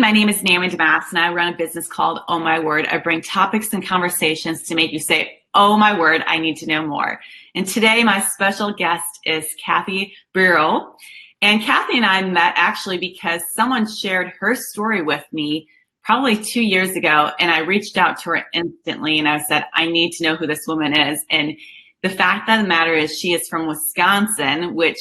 my name is Naomi Damas, and I run a business called Oh My Word. I bring topics and conversations to make you say, oh my word, I need to know more. And today my special guest is Kathy Bero. And Kathy and I met actually because someone shared her story with me probably 2 years ago, and I reached out to her instantly and I said, I need to know who this woman is. And the fact of the matter is she is from Wisconsin, which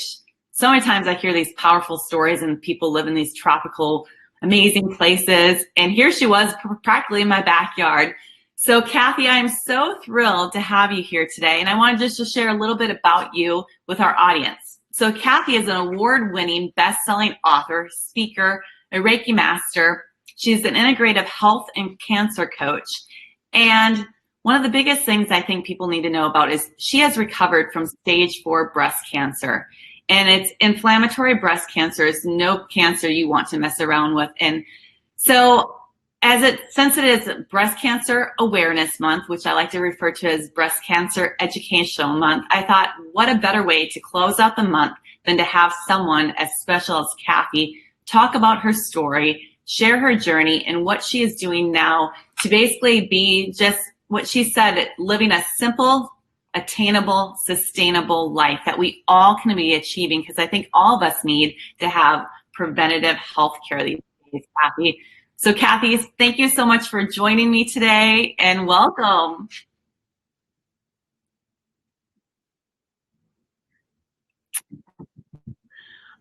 so many times I hear these powerful stories and people live in these tropical amazing places. And here she was practically in my backyard. So Kathy, I am so thrilled to have you here today. And I wanted just to share a little bit about you with our audience. So Kathy is an award-winning, best-selling author, speaker, a Reiki master. She's an integrative health and cancer coach. And one of the biggest things I think people need to know about is she has recovered from stage 4 breast cancer. And it's inflammatory breast cancer. It's no cancer you want to mess around with. And so since it is Breast Cancer Awareness Month, which I like to refer to as Breast Cancer Educational Month, I thought, what a better way to close out the month than to have someone as special as Kathy talk about her story, share her journey, and what she is doing now to basically be just what she said, living a simple, attainable, sustainable life that we all can be achieving, because I think all of us need to have preventative health care these days, Kathy. So Kathy, thank you so much for joining me today and welcome.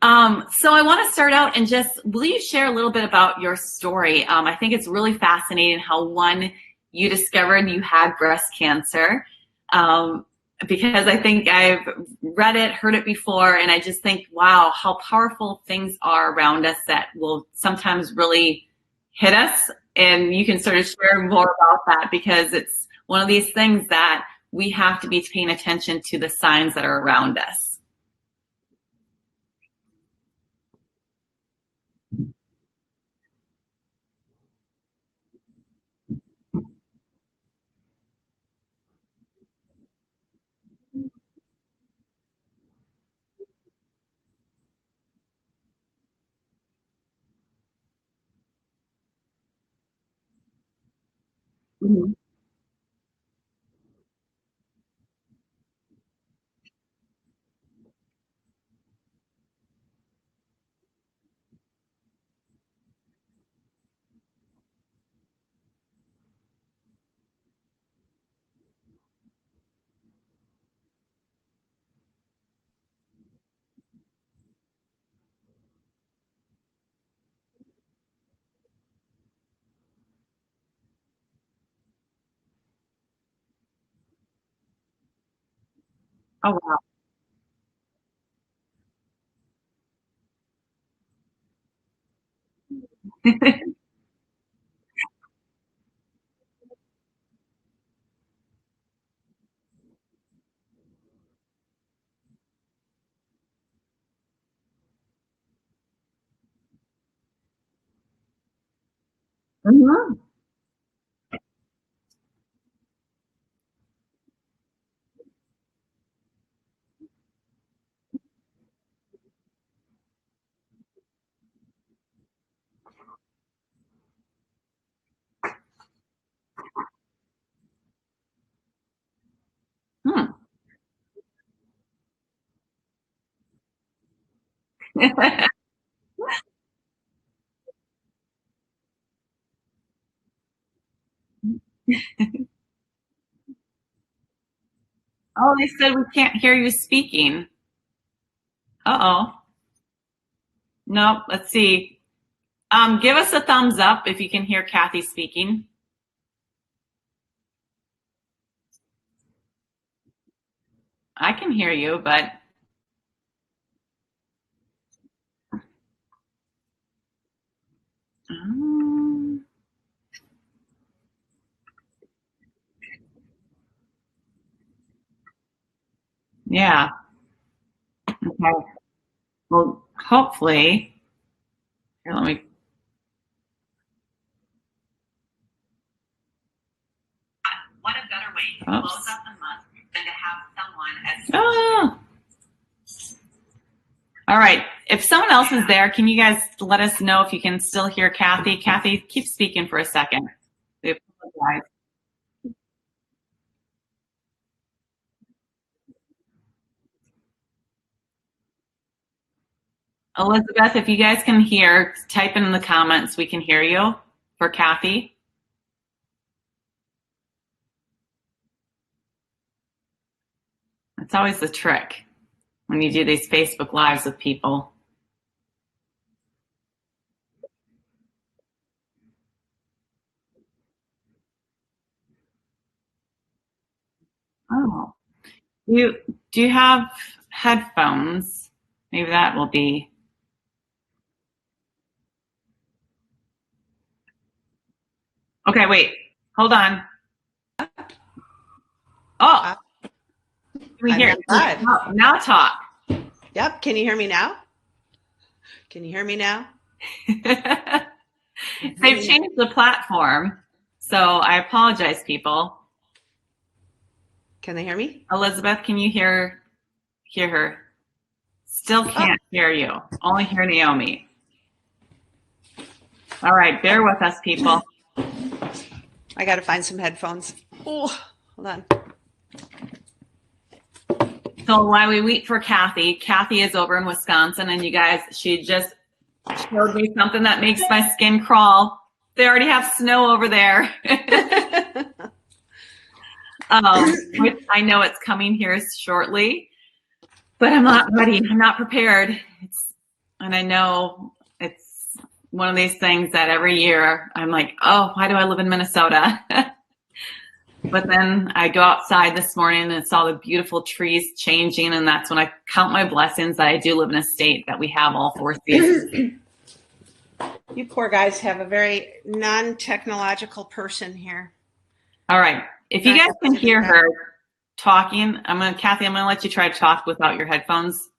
So I want to start out and will you share a little bit about your story? I think it's really fascinating how you discovered you had breast cancer. Because I think I've read it, heard it before, and I just think, wow, how powerful things are around us that will sometimes really hit us. And you can sort of share more about that, because it's one of these things that we have to be paying attention to the signs that are around us. Mhm. Oh, wow. Mhm. Hmm. Oh, they said we can't hear you speaking. Uh-oh. Nope. Let's see. Give us a thumbs up if you can hear Kathy speaking. I can hear you, but um, yeah. Okay. Well, hopefully, here, let me. What a better way to close out the month than to have someone as. Oh. All right. If someone else is there, can you guys let us know if you can still hear Kathy? Kathy, keep speaking for a second. We apologize. Elizabeth, if you guys can hear, type in the comments. We can hear you for Kathy. It's always the trick when you do these Facebook Lives with people. Oh, do you have headphones? Maybe that will be. Okay, wait. Hold on. Oh, can we hear? Live. Now talk. Yep. Can you hear me now? Can you hear me now? They've changed the platform, so I apologize, people. Can they hear me? Elizabeth, can you hear her? Still can't hear you. Only hear Naomi. All right, bear with us, people. I got to find some headphones. Oh, hold on. So while we wait for Kathy, Kathy is over in Wisconsin, and you guys, she just showed me something that makes my skin crawl. They already have snow over there. Which I know it's coming here shortly, but I'm not ready. I'm not prepared. And I know it's one of these things that every year I'm like, oh, why do I live in Minnesota? But then I go outside this morning and saw the beautiful trees changing, and that's when I count my blessings that I do live in a state that we have all four seasons. You poor guys have a very non-technological person here. All right. If you guys can hear her talking, Kathy, I'm gonna let you try to talk without your headphones.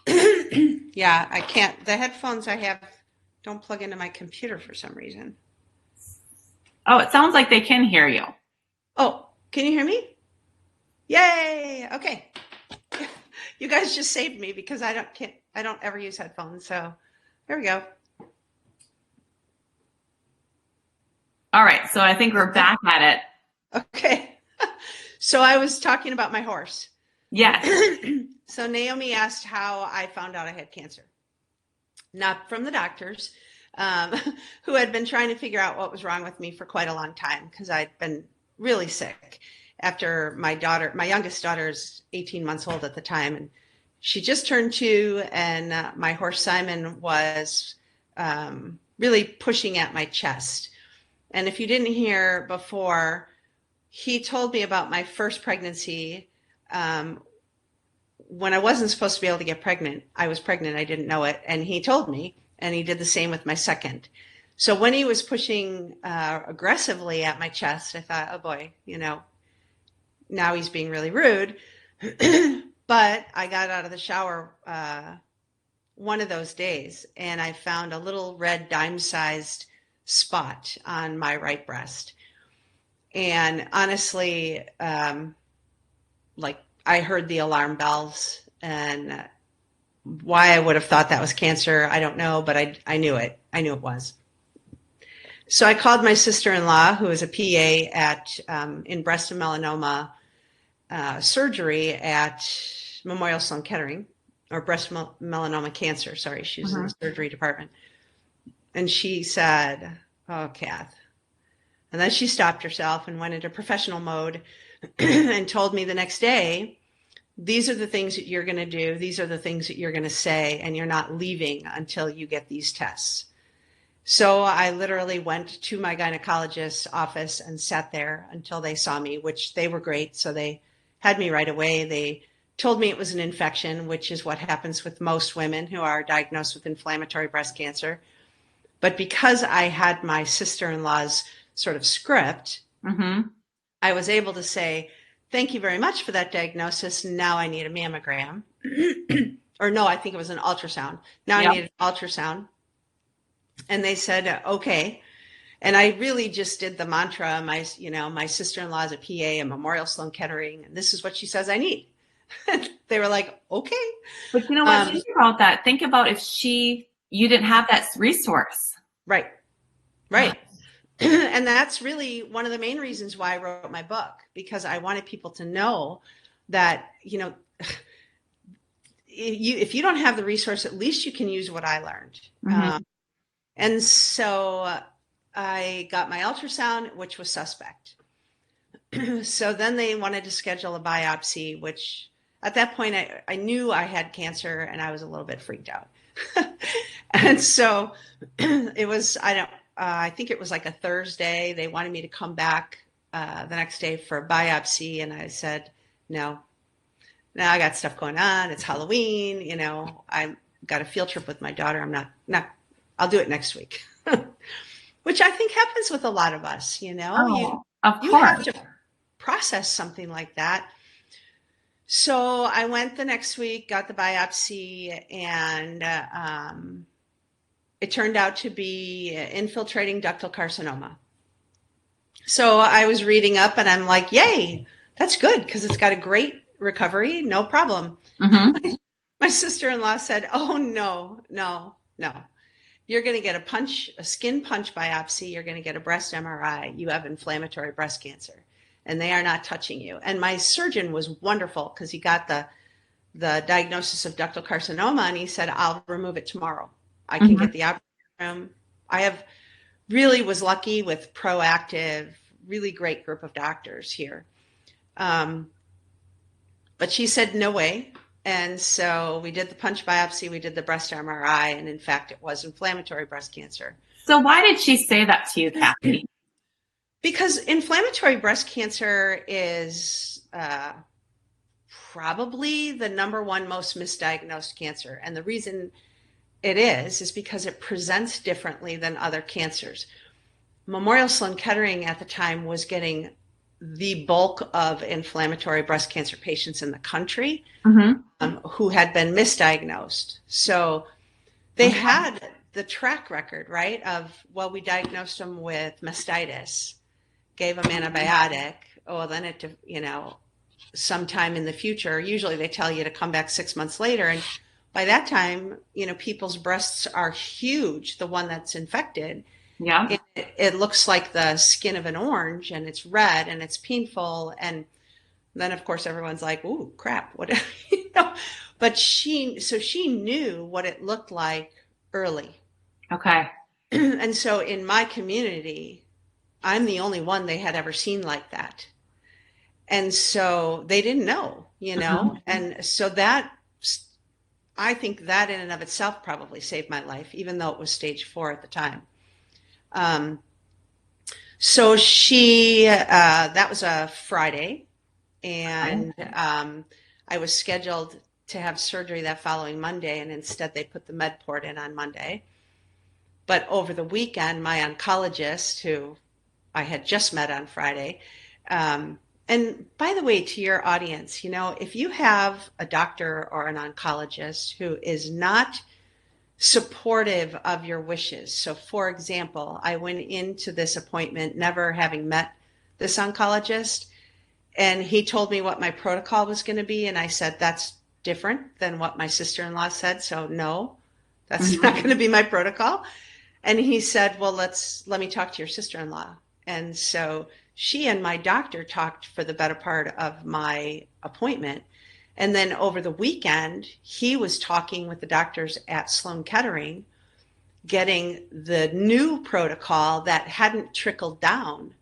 Yeah, I can't. The headphones I have don't plug into my computer for some reason. Oh, it sounds like they can hear you. Oh, can you hear me? Yay! Okay. You guys just saved me because I don't ever use headphones. So there we go. All right, so I think we're back at it. Okay. So I was talking about my horse. Yes. So Naomi asked how I found out I had cancer. Not from the doctors, who had been trying to figure out what was wrong with me for quite a long time because I'd been really sick after my youngest daughter is 18 months old at the time, and she just turned 2, and my horse Simon was really pushing at my chest. And if you didn't hear before, he told me about my first pregnancy. When I wasn't supposed to be able to get pregnant, I was pregnant. I didn't know it. And he told me, and he did the same with my second. So when he was pushing aggressively at my chest, I thought, oh boy, now he's being really rude. But I got out of the shower one of those days, and I found a little red dime-sized spot on my right breast. And honestly, I heard the alarm bells, and why I would have thought that was cancer, I don't know, but I knew it. I knew it was. So I called my sister-in-law, who is a PA in breast and melanoma surgery at Memorial Sloan Kettering, or breast melanoma cancer. Sorry, she's in the surgery department. And she said, oh, Kath. And then she stopped herself and went into professional mode and told me the next day, these are the things that you're going to do. These are the things that you're going to say, and you're not leaving until you get these tests. So I literally went to my gynecologist's office and sat there until they saw me, which they were great. So they had me right away. They told me it was an infection, which is what happens with most women who are diagnosed with inflammatory breast cancer. But because I had my sister-in-law's sort of script, I was able to say, thank you very much for that diagnosis. Now I need a mammogram. Or no, I think it was an ultrasound. Now I need an ultrasound. And they said, okay. And I really just did the mantra. My sister-in-law is a PA at Memorial Sloan Kettering, and this is what she says I need. They were like, okay. But you know what? Think about that. Think about if you didn't have that resource. Right. Right. And that's really one of the main reasons why I wrote my book, because I wanted people to know that, if you don't have the resource, at least you can use what I learned. Mm-hmm. And so I got my ultrasound, which was suspect. So then they wanted to schedule a biopsy, which at that point I knew I had cancer and I was a little bit freaked out. And so it was, I think it was like a Thursday. They wanted me to come back the next day for a biopsy. And I said, no, I got stuff going on. It's Halloween. I've got a field trip with my daughter. I'll do it next week, which I think happens with a lot of us. Oh, of you course. have to process something like that. So I went the next week, got the biopsy, and it turned out to be infiltrating ductal carcinoma. So I was reading up and I'm like, yay, that's good because it's got a great recovery, no problem. Mm-hmm. My sister-in-law said, oh, no. You're going to get a skin punch biopsy. You're going to get a breast MRI. You have inflammatory breast cancer and they are not touching you. And my surgeon was wonderful because he got the diagnosis of ductal carcinoma and he said, I'll remove it tomorrow. I can get the operating room. I really was lucky with proactive, really great group of doctors here. But she said, no way. And so we did the punch biopsy, we did the breast MRI, and in fact, it was inflammatory breast cancer. So why did she say that to you, Kathy? Because inflammatory breast cancer is probably the number one most misdiagnosed cancer. And the reason it is because it presents differently than other cancers. Memorial Sloan Kettering at the time was getting the bulk of inflammatory breast cancer patients in the country who had been misdiagnosed. So they had the track record, right, of, well, we diagnosed them with mastitis, gave them antibiotic. Oh, then sometime in the future, usually they tell you to come back 6 months later. And by that time, people's breasts are huge, the one that's infected. Yeah. It looks like the skin of an orange and it's red and it's painful. And then of course everyone's like, ooh, crap. What, but she knew what it looked like early. Okay. And so in my community, I'm the only one they had ever seen like that. And so they didn't know, and so I think that in and of itself probably saved my life, even though it was stage 4 at the time. So that was a Friday, and I was scheduled to have surgery that following Monday, and instead they put the med port in on Monday. But over the weekend, my oncologist, who I had just met on Friday, and by the way, to your audience, if you have a doctor or an oncologist who is not supportive of your wishes. So for example, I went into this appointment never having met this oncologist, and he told me what my protocol was going to be. And I said, that's different than what my sister-in-law said. So no, that's not going to be my protocol. And he said, well, let me talk to your sister-in-law. And so she and my doctor talked for the better part of my appointment. And then over the weekend, he was talking with the doctors at Sloan Kettering, getting the new protocol that hadn't trickled down,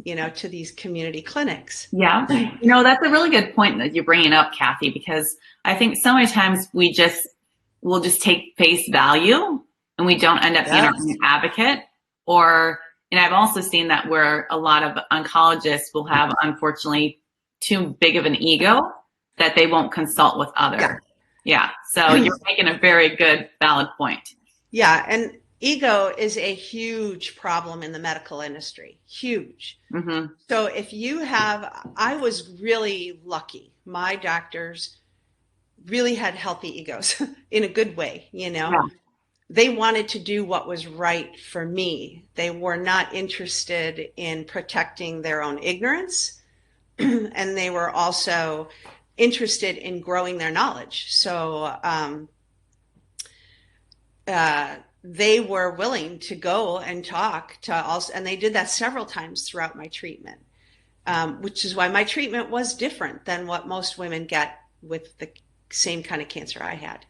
to these community clinics. Yeah. That's a really good point that you're bringing up, Kathy, because I think so many times we'll just take face value and we don't end up being our own advocate. And I've also seen that where a lot of oncologists will have, unfortunately, too big of an ego that they won't consult with others. Yeah. So you're making a very good, valid point. Yeah. And ego is a huge problem in the medical industry. Huge. Mm-hmm. So I was really lucky. My doctors really had healthy egos in a good way, Yeah. They wanted to do what was right for me. They were not interested in protecting their own ignorance. And they were also interested in growing their knowledge. So they were willing to go and talk to also, and they did that several times throughout my treatment, which is why my treatment was different than what most women get with the same kind of cancer I had.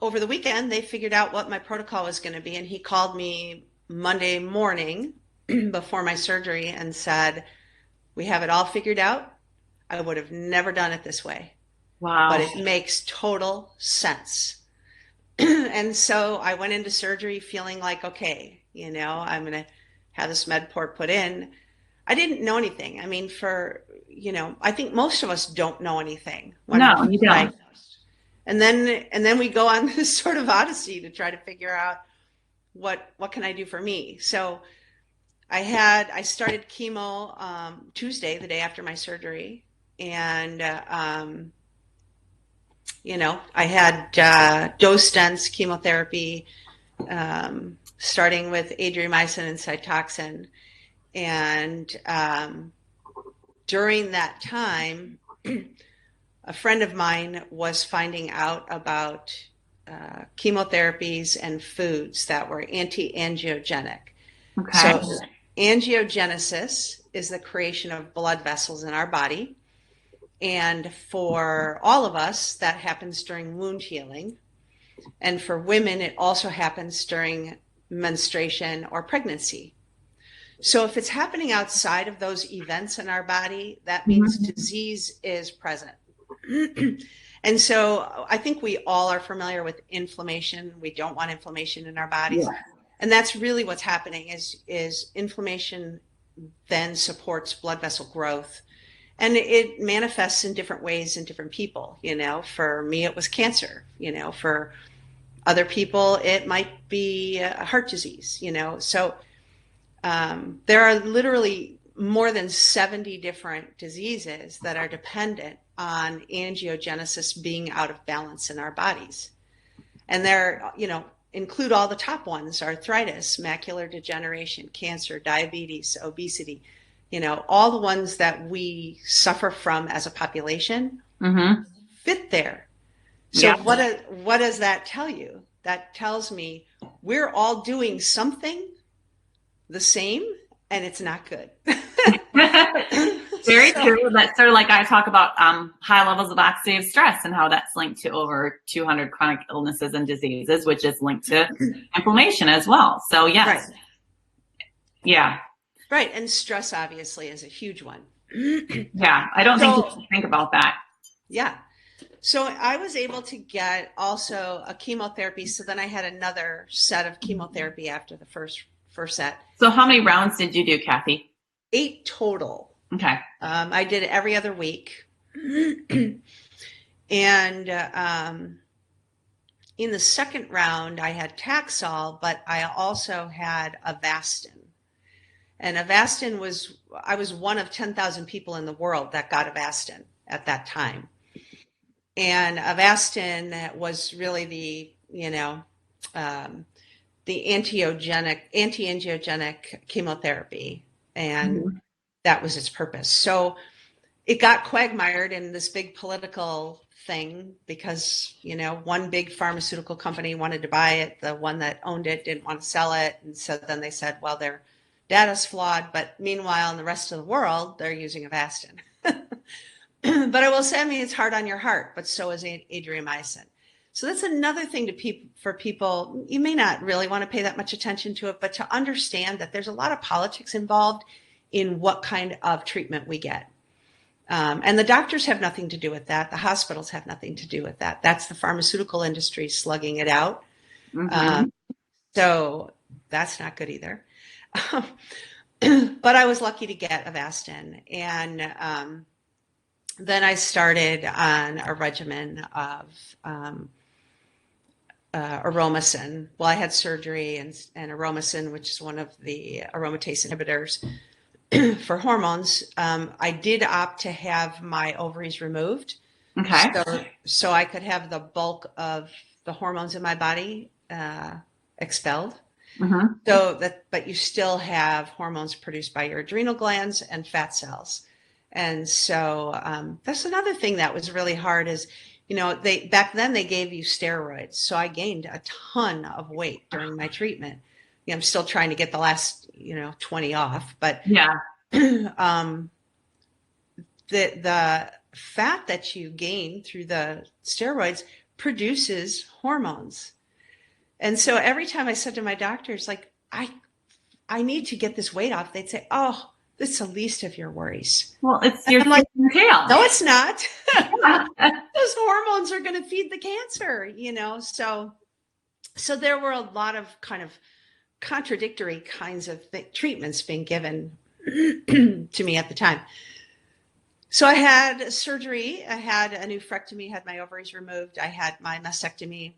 Over the weekend, they figured out what my protocol was going to be, and he called me Monday morning before my surgery and said, we have it all figured out. I would have never done it this way. Wow. But it makes total sense. And so I went into surgery feeling like, okay, I'm going to have this med port put in. I didn't know anything. I mean, I think most of us don't know anything. No, you don't. And then we go on this sort of odyssey to try to figure out what can I do for me. So I started chemo Tuesday, the day after my surgery, and I had dose-dense chemotherapy, starting with adriamycin and Cytoxan, and during that time, a friend of mine was finding out about chemotherapies and foods that were anti-angiogenic. Okay. So angiogenesis is the creation of blood vessels in our body. And for all of us, that happens during wound healing. And for women, it also happens during menstruation or pregnancy. So if it's happening outside of those events in our body, that means disease is present. And so I think we all are familiar with inflammation. We don't want inflammation in our bodies. Yeah. And that's really what's happening is inflammation then supports blood vessel growth. And it manifests in different ways in different people. For me, it was cancer. For other people, it might be heart disease. So there are literally more than 70 different diseases that are dependent on angiogenesis being out of balance in our bodies. And they're, include all the top ones: arthritis, macular degeneration, cancer, diabetes, obesity, all the ones that we suffer from as a population fit there. So yeah. What does that tell you? That tells me we're all doing something the same, and it's not good. Very true. That's sort of like I talk about high levels of oxidative stress and how that's linked to over 200 chronic illnesses and diseases, which is linked to inflammation as well. So yes. Right. Yeah. Right. And stress obviously is a huge one. Yeah. I don't think you think about that. Yeah. So I was able to get also a chemotherapy. So then I had another set of chemotherapy after the first set. So how many rounds did you do, Kathy? 8 total. Okay. I did it every other week. And in the second round, I had Taxol, but I also had Avastin. And Avastin I was one of 10,000 people in the world that got Avastin at that time. And Avastin was really the anti-angiogenic chemotherapy. And that was its purpose. So it got quagmired in this big political thing because, one big pharmaceutical company wanted to buy it. The one that owned it didn't want to sell it. And so then they said, well, their data's flawed. But meanwhile, in the rest of the world, they're using Avastin. But I will say, it's hard on your heart, but so is adriamycin. So that's another thing for people. You may not really want to pay that much attention to it, but to understand that there's a lot of politics involved in what kind of treatment we get. And the doctors have nothing to do with that. The hospitals have nothing to do with that. That's the pharmaceutical industry slugging it out. So that's not good either. But I was lucky to get Avastin. And then I started on a regimen of aromacin. Well, I had surgery and aromacin, which is one of the aromatase inhibitors for hormones. I did opt to have my ovaries removed. Okay. So I could have the bulk of the hormones in my body expelled. Mhm. But you still have hormones produced by your adrenal glands and fat cells. And so that's another thing that was really hard is, back then they gave you steroids. So I gained a ton of weight during my treatment. I'm still trying to get the last, 20 off, but Yeah. the fat that you gain through the steroids produces hormones. And so every time I said to my doctors, like, I need to get this weight off, they'd say, oh, that's the least of your worries. Well, it's And your I'm like, tail. no, it's not. Yeah. Those hormones are going to feed the cancer, So there were a lot of kind of contradictory kinds of treatments being given to me at the time. So I had surgery. I had a nephrectomy, had my ovaries removed. I had my mastectomy.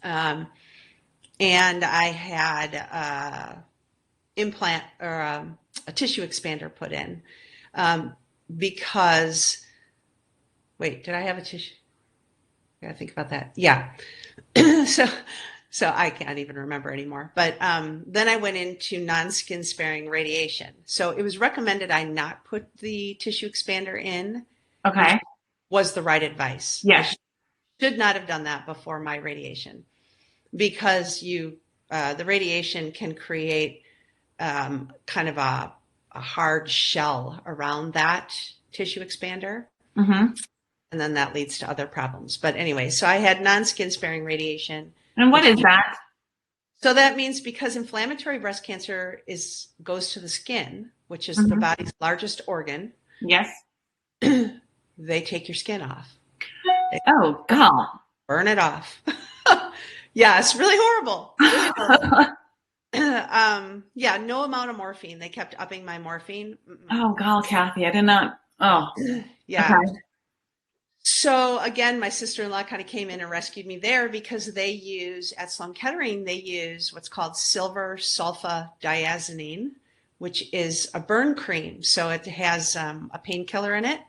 And I had implant or a tissue expander put in because, wait, did I have a tissue? I gotta think about that. Yeah. So I can't even remember anymore. But then I went into non-skin sparing radiation. So it was recommended I not put the tissue expander in. Okay. Which was the right advice. Yes. I should not have done that before my radiation because the radiation can create kind of a hard shell around that tissue expander. Mm-hmm. And then that leads to other problems. But anyway, so I had non-skin sparing radiation. And what is that? So that means because inflammatory breast cancer goes to the skin, which is the body's largest organ. Yes. They take your skin off. Oh, God. Burn it off. Yeah, it's really horrible. Really horrible. Yeah, no amount of morphine. They kept upping my morphine. Oh, God, Kathy, I did not. Oh, yeah. Okay. So again, my sister-in-law kind of came in and rescued me there because they use, at Sloan Kettering, they use what's called silver sulfadiazepine, which is a burn cream. So it has a painkiller in it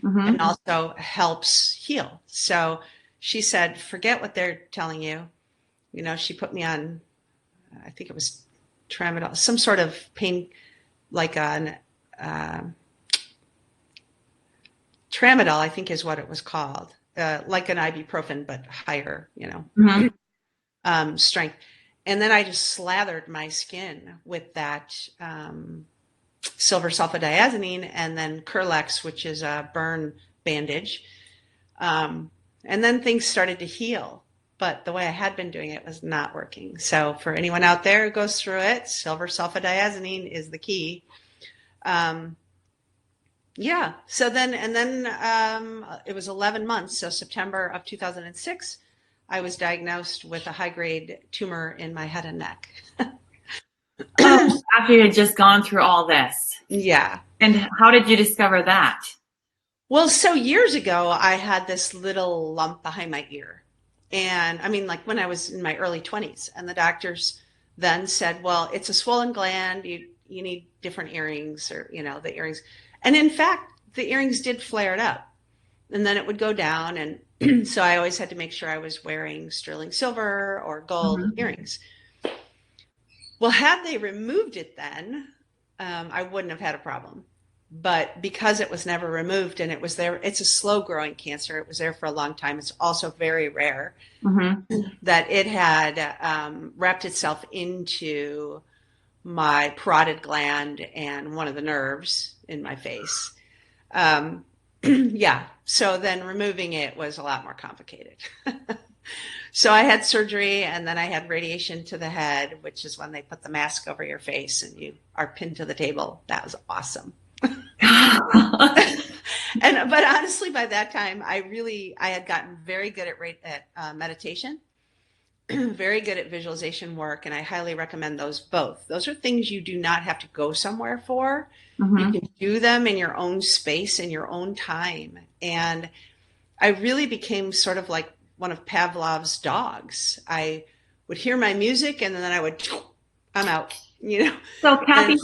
and also helps heal. So she said, forget what they're telling you. She put me on, I think it was tramadol, some sort of pain, like an tramadol, I think is what it was called, like an ibuprofen, but higher, strength. And then I just slathered my skin with that silver sulfadiazepine and then Curlex, which is a burn bandage. And then things started to heal. But the way I had been doing it was not working. So for anyone out there who goes through it, silver sulfadiazepine is the key. Yeah. So then it was 11 months. So September of 2006, I was diagnosed with a high-grade tumor in my head and neck. After you had just gone through all this. Yeah. And how did you discover that? Well, so years ago, I had this little lump behind my ear. And I mean, like when I was in my early 20s, and the doctors then said, well, it's a swollen gland. You need different earrings or, the earrings. And in fact, the earrings did flare it up and then it would go down. And so I always had to make sure I was wearing sterling silver or gold earrings. Well, had they removed it then, I wouldn't have had a problem. But because it was never removed and it was there, it's a slow growing cancer. It was there for a long time. It's also very rare that it had wrapped itself into my parotid gland and one of the nerves in my face. Yeah. So then removing it was a lot more complicated. So I had surgery and then I had radiation to the head, which is when they put the mask over your face and you are pinned to the table. That was awesome. But honestly, by that time, I had gotten very good at meditation, very good at visualization work, and I highly recommend those both. Those are things you do not have to go somewhere for. You can do them in your own space, in your own time. And I really became sort of like one of Pavlov's dogs. I would hear my music and then I'm out. So Kathy,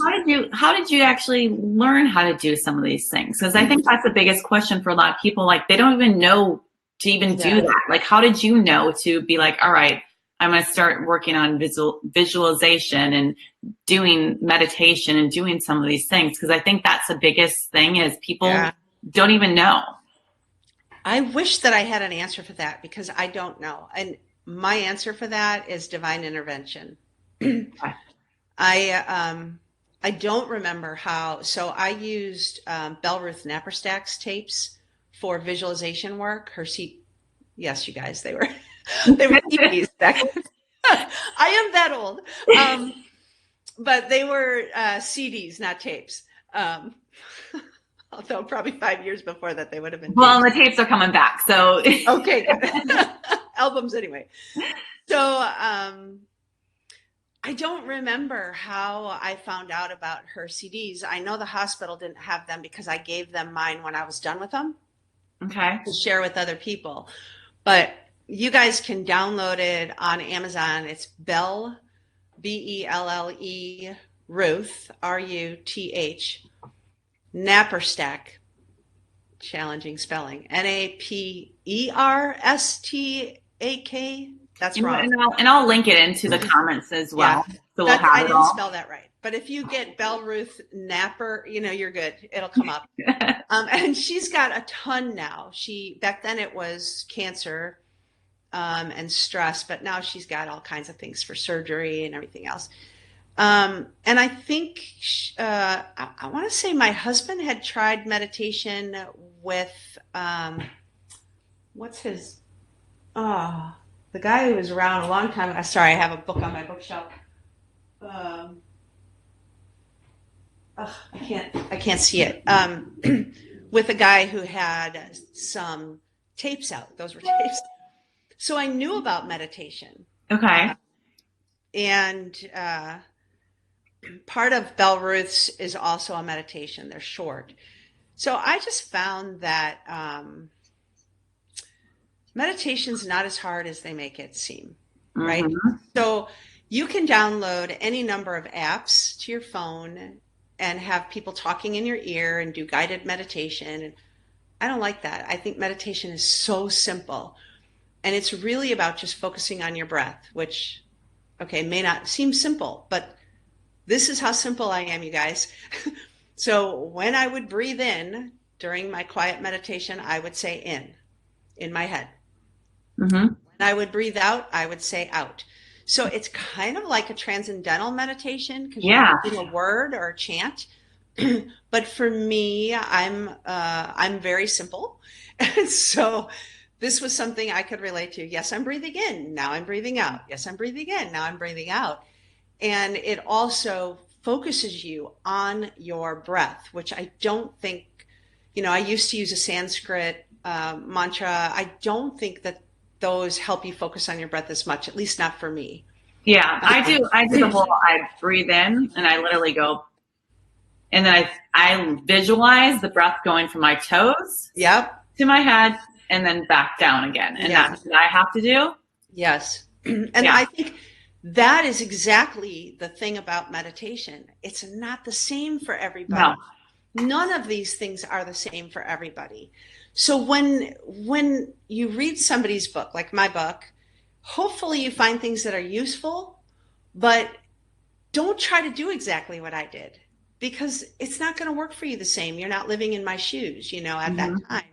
how did you actually learn how to do some of these things? Because I think that's the biggest question for a lot of people. Like they don't even know to even do that. Like, how did you know to be like, all right, I'm going to start working on visualization and doing meditation and doing some of these things, because I think that's the biggest thing is people don't even know. I wish that I had an answer for that, because I don't know. And my answer for that is divine intervention. I don't remember how. So I used Belruth Napperstack's tapes for visualization work. Yes, you guys, they were CDs back. I am that old. But they were CDs, not tapes. Although probably 5 years before that, they would have been tapes. Well, and the tapes are coming back, so okay, good. Albums anyway. So I don't remember how I found out about her CDs. I know the hospital didn't have them because I gave them mine when I was done with them. Okay. To share with other people. But you guys can download it on Amazon. It's Belle, Belle, Ruth, Ruth, Napperstack, challenging spelling, Naperstak. That's wrong. And I'll link it into the comments as well. Yeah. So we'll have I it didn't all. spell that right. But if you get Belle Ruth Napper, you're good. It'll come up. And she's got a ton now. Back then it was cancer and stress, but now she's got all kinds of things for surgery and everything else. And I think I want to say my husband had tried meditation with what's his? The guy who was around a long time. Sorry, I have a book on my bookshelf. I can't see it. With a guy who had some tapes out. Those were tapes. So I knew about meditation. Okay. And part of Belle Ruth's is also a meditation. They're short. So I just found that meditation's not as hard as they make it seem, right? Mm-hmm. So you can download any number of apps to your phone and have people talking in your ear and do guided meditation. And I don't like that. I think meditation is so simple. And it's really about just focusing on your breath, which, okay, may not seem simple, but this is how simple I am, you guys. So when I would breathe in during my quiet meditation, I would say in my head. Mm-hmm. When I would breathe out, I would say out. So it's kind of like a transcendental meditation because you're using a word or a chant. But for me, I'm very simple. And so this was something I could relate to. Yes, I'm breathing in. Now I'm breathing out. Yes, I'm breathing in. Now I'm breathing out. And it also focuses you on your breath, which I don't think, I used to use a Sanskrit mantra. I don't think that those help you focus on your breath as much, at least not for me. Yeah, I do the whole, I breathe in and I literally go, and then I visualize the breath going from my toes to my head and then back down again. And that's what I have to do. Yes. And I think that is exactly the thing about meditation. It's not the same for everybody. No. None of these things are the same for everybody. So when you read somebody's book, like my book, hopefully you find things that are useful, but don't try to do exactly what I did because it's not going to work for you the same. You're not living in my shoes, at that time.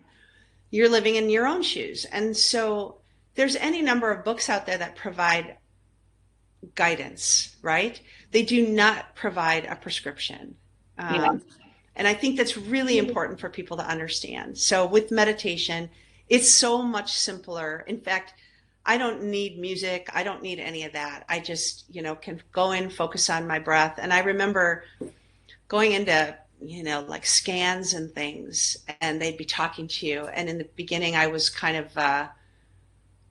You're living in your own shoes. And so there's any number of books out there that provide guidance, right? They do not provide a prescription. And I think that's really important for people to understand. So with meditation, it's so much simpler. In fact, I don't need music. I don't need any of that. I just, can go in, focus on my breath. And I remember going into, like scans and things, and they'd be talking to you. And in the beginning, I was kind of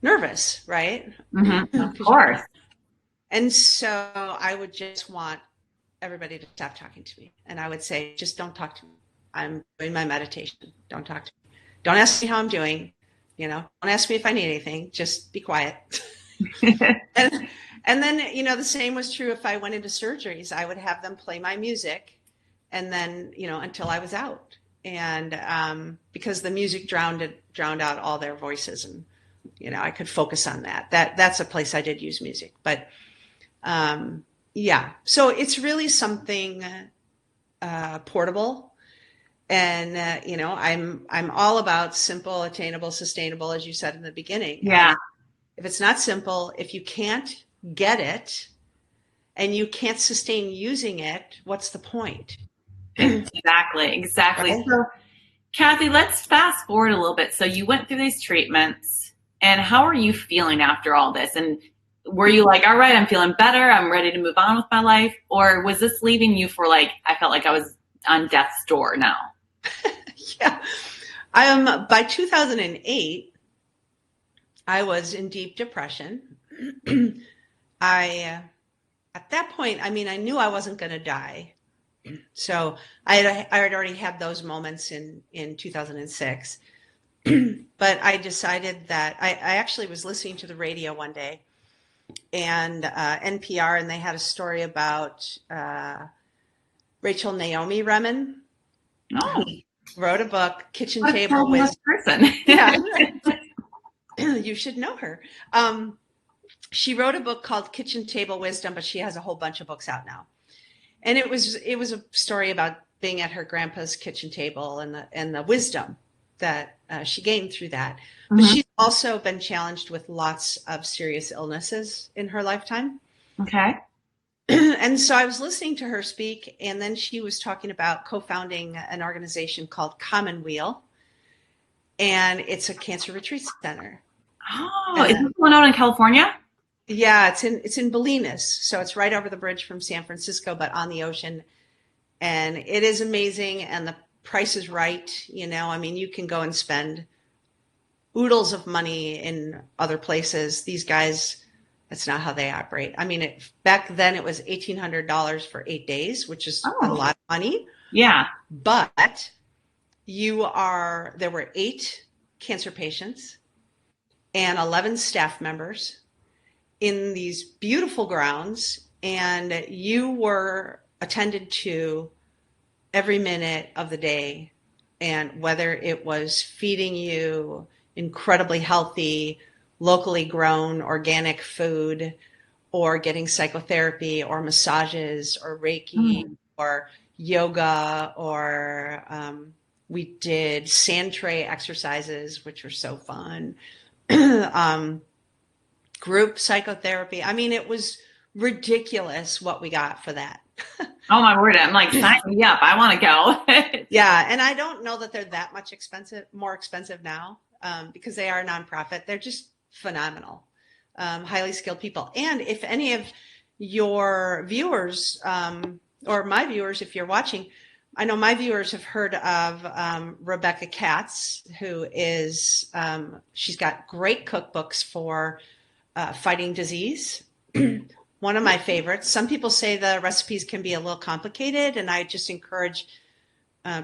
nervous, right? Mm-hmm. Of course. And so I would just want everybody to stop talking to me. And I would say, just don't talk to me. I'm doing my meditation. Don't talk to me. Don't ask me how I'm doing. Don't ask me if I need anything. Just be quiet. and then, the same was true if I went into surgeries. I would have them play my music and then, until I was out. And because the music drowned out all their voices and I could focus on that. That's a place I did use music, but yeah. So it's really something portable, and I'm all about simple, attainable, sustainable, as you said in the beginning. Yeah. And if it's not simple, if you can't get it and you can't sustain using it, what's the point? Exactly. Right? So, Kathy, let's fast forward a little bit. So you went through these treatments, and how are you feeling after all this? And were you like, all right, I'm feeling better, I'm ready to move on with my life? Or was this leaving you for like, I felt like I was on death's door now? Yeah. By 2008, I was in deep depression. At that point, I mean, I knew I wasn't going to die. So I had already had those moments in 2006. But I decided that I actually was listening to the radio one day, and NPR, and they had a story about Rachel Naomi Remen, Oh, who wrote a book, Kitchen what a Table fabulous Wisdom. person. Yeah, you should know her. She wrote a book called Kitchen Table Wisdom, but she has a whole bunch of books out now. And it was a story about being at her grandpa's kitchen table and the wisdom that she gained through that. But she's also been challenged with lots of serious illnesses in her lifetime. Okay. And so I was listening to her speak, and then she was talking about co-founding an organization called Commonweal, and it's a cancer retreat center. Oh, is this one out in California? Yeah, it's in Bolinas, so it's right over the bridge from San Francisco, but on the ocean, and it is amazing, and the price is right. I mean, you can go and spend oodles of money in other places. These guys, that's not how they operate. I mean, back then it was $1,800 for 8 days, which is a lot of money. Yeah. But there were 8 cancer patients and 11 staff members in these beautiful grounds, and you were attended to every minute of the day. And whether it was feeding you incredibly healthy, locally grown, organic food, or getting psychotherapy or massages or Reiki or yoga, or we did sand tray exercises, which were so fun. Group psychotherapy. I mean, it was ridiculous what we got for that. Oh my word. I'm like, sign me up. I want to go. Yeah. And I don't know that they're that much more expensive now, because they are a nonprofit. They're just phenomenal, highly skilled people. And if any of your viewers, or my viewers, if you're watching, I know my viewers have heard of Rebecca Katz, who is, she's got great cookbooks for fighting disease. One of my favorites. Some people say the recipes can be a little complicated, and I just encourage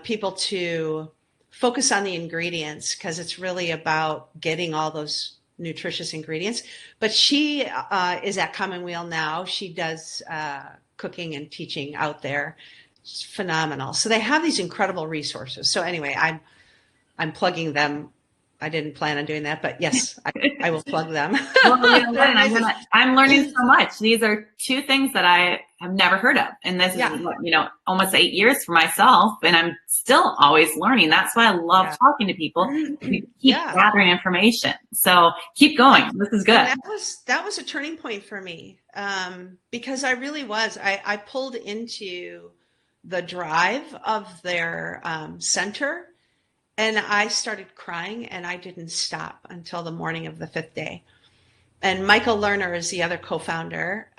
people to focus on the ingredients, because it's really about getting all those nutritious ingredients. But she is at Commonweal now. She does cooking and teaching out there. It's phenomenal. So they have these incredible resources. So anyway, I'm plugging them. I didn't plan on doing that, but yes, I will plug them. Well, you know what? I'm learning so much. These are 2 things that I have never heard of. And this is, almost 8 years for myself, and I'm still always learning. That's why I love talking to people, to keep gathering information. So keep going. This is good. And that was a turning point for me, because I really was. I pulled into the drive of their center, and I started crying, and I didn't stop until the morning of the 5th day. And Michael Lerner is the other co-founder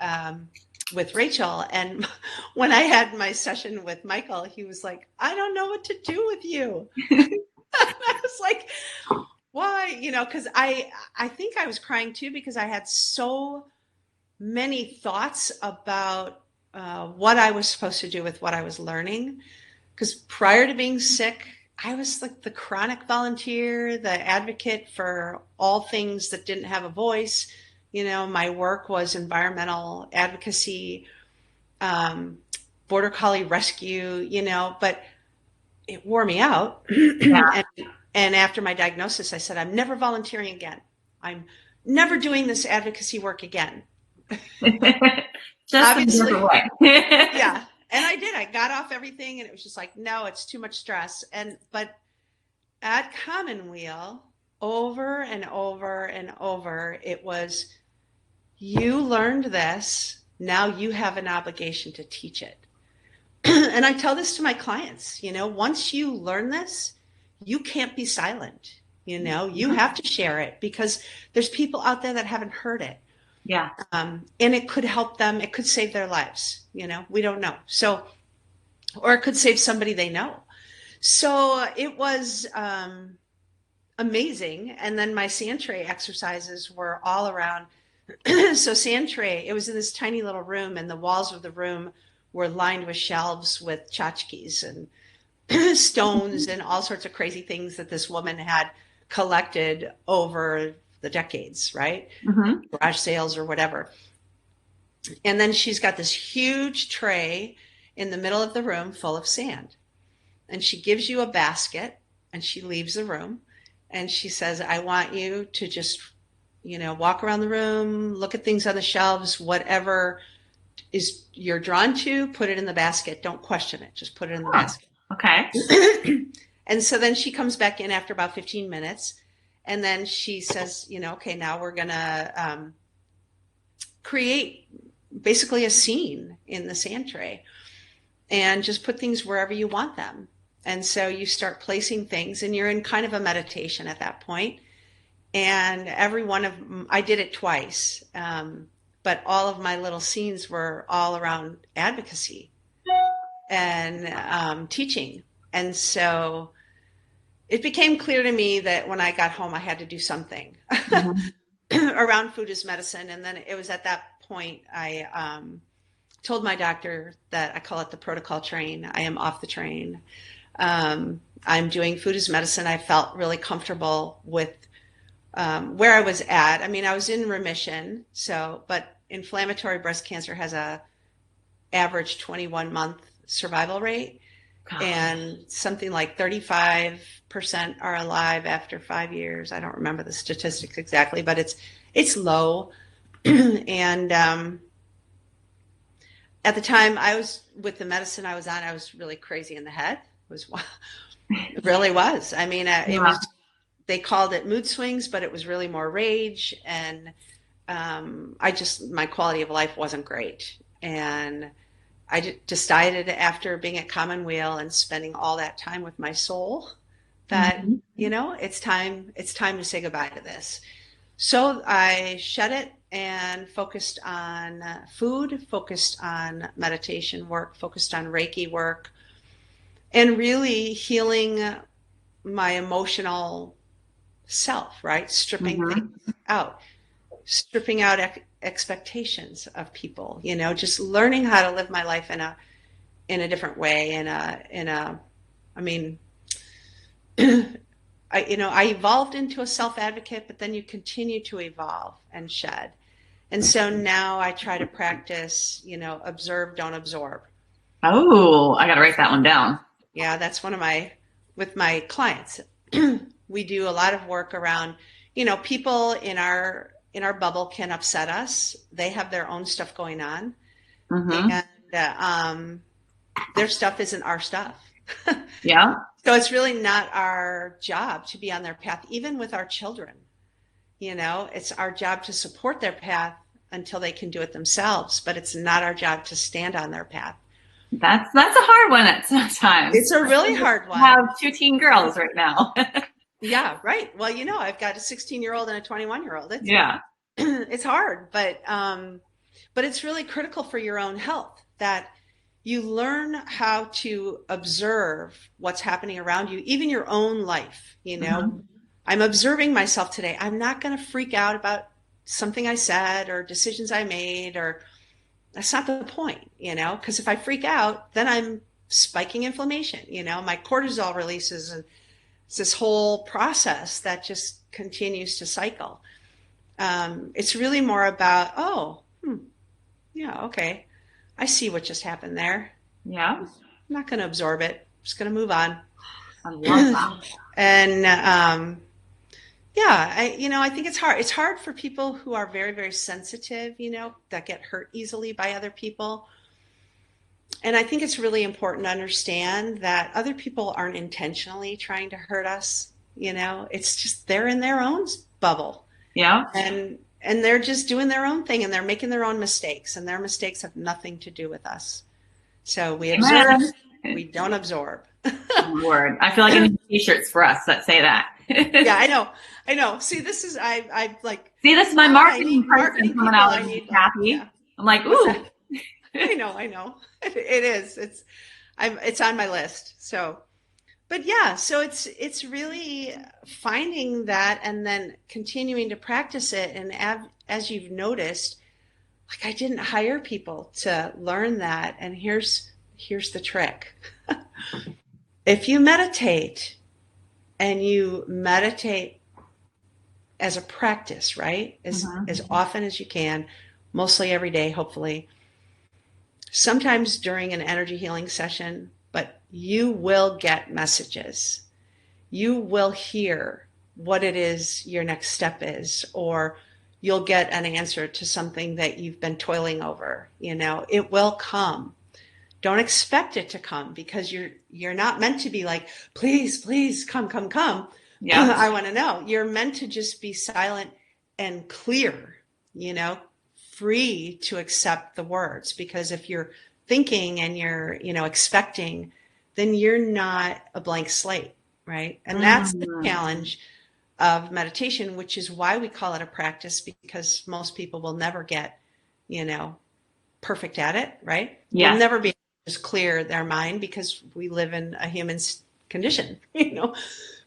with Rachel. And when I had my session with Michael, he was like, I don't know what to do with you. I was like, why? Because I think I was crying too, because I had so many thoughts about what I was supposed to do with what I was learning. Because prior to being sick, I was like the chronic volunteer, the advocate for all things that didn't have a voice. My work was environmental advocacy, border collie rescue, but it wore me out. Yeah. And after my diagnosis, I said, I'm never volunteering again. I'm never doing this advocacy work again. Just in a Obviously, different way. yeah. And I did. I got off everything, and it was just like, no, it's too much stress. But at Commonweal, over and over and over, it was, you learned this. Now you have an obligation to teach it. And I tell this to my clients, once you learn this, you can't be silent. You have to share it, because there's people out there that haven't heard it. Yeah. And it could help them. It could save their lives. We don't know. So, or it could save somebody they know. So it was amazing. And then my sand tray exercises were all around. So sand tray, it was in this tiny little room, and the walls of the room were lined with shelves with tchotchkes and stones and all sorts of crazy things that this woman had collected over the decades, right? Mm-hmm. Garage sales or whatever. And then she's got this huge tray in the middle of the room full of sand. And she gives you a basket, and she leaves the room, and she says, I want you to just, walk around the room, look at things on the shelves, whatever is you're drawn to, put it in the basket. Don't question it. Just put it in the basket. Okay. And so then she comes back in after about 15 minutes, and then she says, okay, now we're going to create basically a scene in the sand tray, and just put things wherever you want them. And so you start placing things, and you're in kind of a meditation at that point. And I did it twice, but all of my little scenes were all around advocacy and teaching. And so it became clear to me that when I got home, I had to do something around food as medicine. And then it was at that point I told my doctor that I call it the protocol train. I am off the train. I'm doing food as medicine. I felt really comfortable with where I was at. I mean, I was in remission. But inflammatory breast cancer has a average 21-month survival rate. God. And something like 35% are alive after 5 years. I don't remember the statistics exactly, but it's low. And at the time I was with the medicine I was on, I was really crazy in the head. It really was. I mean, it was. They called it mood swings, but it was really more rage. And my quality of life wasn't great. And I decided after being at Commonweal and spending all that time with my soul that, it's time to say goodbye to this. So I shut it and focused on food, focused on meditation work, focused on Reiki work, and really healing my emotional self, right? Stripping things out, stripping out expectations of people, just learning how to live my life in a different way. I evolved into a self-advocate, but then you continue to evolve and shed. And so now I try to practice, observe, don't absorb. Oh, I got to write that one down. Yeah, that's with my clients. We do a lot of work around, people in our bubble can upset us. They have their own stuff going on. And their stuff isn't our stuff. Yeah. So it's really not our job to be on their path, even with our children. It's our job to support their path until they can do it themselves, but it's not our job to stand on their path. That's a hard one at sometimes. It's a really hard one. I have 2 teen girls right now. Yeah, right. Well, I've got a 16-year-old and a 21-year-old. Yeah. It's hard, but it's really critical for your own health that you learn how to observe what's happening around you, even your own life. I'm observing myself today. I'm not going to freak out about something I said or decisions I made, or that's not the point, because if I freak out, then I'm spiking inflammation. My cortisol releases, and it's this whole process that just continues to cycle. It's really more about, yeah, okay, I see what just happened there. Yeah. I'm not going to absorb it. I'm just going to move on. I love that. Yeah, I think it's hard. It's hard for people who are very, very sensitive, that get hurt easily by other people. And I think it's really important to understand that other people aren't intentionally trying to hurt us. It's just they're in their own bubble, Yeah. and they're just doing their own thing, and they're making their own mistakes, and their mistakes have nothing to do with us. So we observe, Amen. we don't absorb. Oh my word. I feel like I need t-shirts for us that say that. Yeah, I know. See, this is I like. See, this is my I marketing need person marketing coming people. out I of me, need yeah. Kathy. I'm like, What's ooh. that? I know. It is. It's on my list. So, but yeah, so it's really finding that and then continuing to practice it. And as you've noticed, like I didn't hire people to learn that. And here's the trick. If you meditate and you meditate as a practice, right? As often as you can, mostly every day, hopefully. Sometimes during an energy healing session, but you will get messages. You will hear what it is your next step is, or you'll get an answer to something that you've been toiling over. It will come. Don't expect it to come, because you're not meant to be like, please come. Yeah. I want to know. You're meant to just be silent and clear, free to accept the words. Because if you're thinking and you're, expecting, then you're not a blank slate, right? And that's the challenge of meditation, which is why we call it a practice, because most people will never get, perfect at it, right? They'll Yes. never be able to just clear their mind, because we live in a human condition,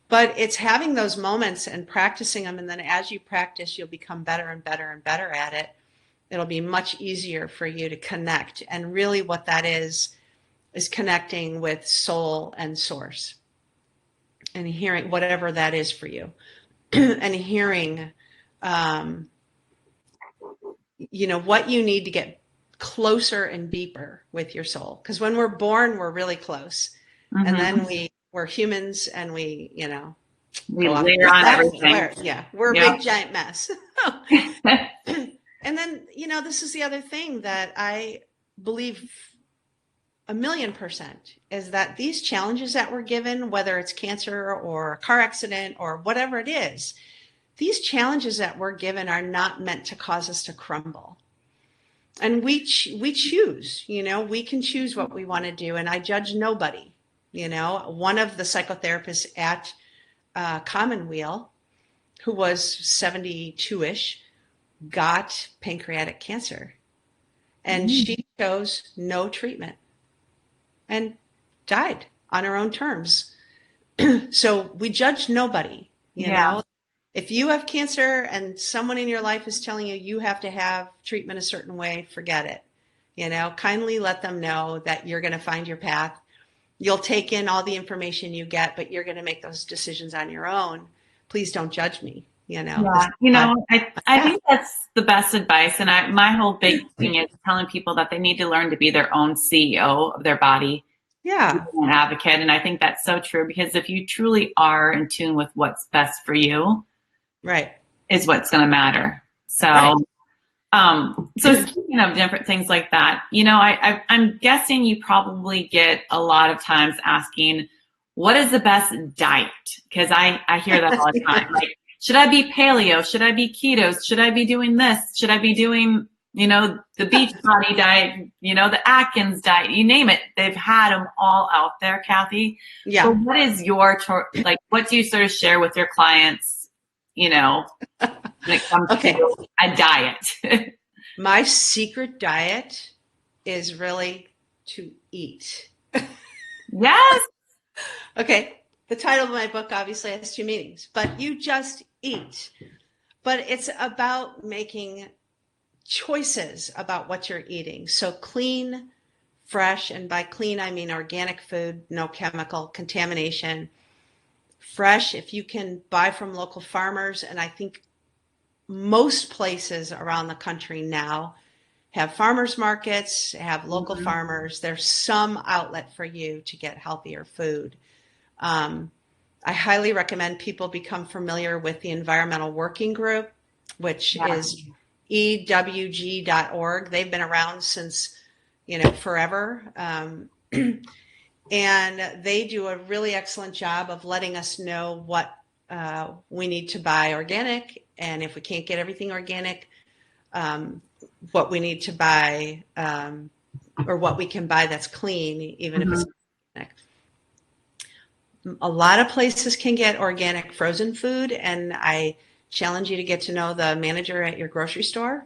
But it's having those moments and practicing them. And then as you practice, you'll become better and better and better at it. It'll be much easier for you to connect. And really what that is connecting with soul and source, and hearing whatever that is for you. And hearing, what you need to get closer and deeper with your soul. Because when we're born, we're really close. And then we're humans, and we go off layer on everything. we're a big giant mess. And then this is the other thing that I believe 1,000,000% is that these challenges that we're given, whether it's cancer or a car accident or whatever it is, these challenges that we're given are not meant to cause us to crumble. And we choose, we can choose what we want to do. And I judge nobody. One of the psychotherapists at Commonweal, who was 72-ish, got pancreatic cancer. And she chose no treatment and died on her own terms. So we judge nobody, If you have cancer and someone in your life is telling you have to have treatment a certain way, forget it. Kindly let them know that you're going to find your path. You'll take in all the information you get, but you're going to make those decisions on your own. Please don't judge me. Yeah. I think that's the best advice. And my whole big thing is telling people that they need to learn to be their own CEO of their body. Yeah. An advocate. And I think that's so true, because if you truly are in tune with what's best for you, right, is what's going to matter. So, so speaking of different things like that, I'm guessing you probably get a lot of times asking, what is the best diet? Because I hear that all the time. Like, should I be paleo? Should I be keto? Should I be doing this? Should I be doing, the Beachbody diet, the Atkins diet, you name it. They've had them all out there, Kathy. Yeah. So what is what do you sort of share with your clients, when it comes to a diet? My secret diet is really to eat. Yes. Okay. The title of my book obviously has 2 meanings, but you just eat. But it's about making choices about what you're eating. So clean, fresh, and by clean, I mean organic food, no chemical contamination. Fresh, if you can buy from local farmers. And I think most places around the country now have farmers markets, have local farmers. There's some outlet for you to get healthier food. I highly recommend people become familiar with the Environmental Working Group, which Yeah. is ewg.org. They've been around since, forever. And they do a really excellent job of letting us know what we need to buy organic, and if we can't get everything organic, what we need to buy, or what we can buy that's clean, even if it's organic. A lot of places can get organic frozen food, and I challenge you to get to know the manager at your grocery store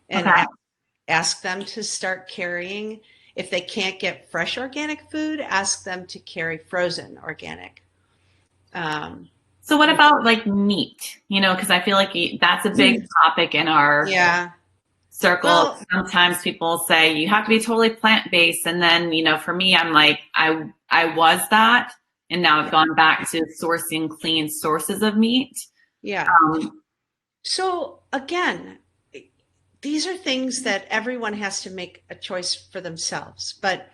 and Okay. ask them to start carrying. If they can't get fresh organic food, ask them to carry frozen organic. So what about like meat? Because I feel like that's a big topic in our Yeah. circle. Well, Sometimes people say you have to be totally plant-based, and then for me, I'm like I was that, and now I've gone back to sourcing clean sources of meat. yeah. So again, these are things that everyone has to make a choice for themselves. But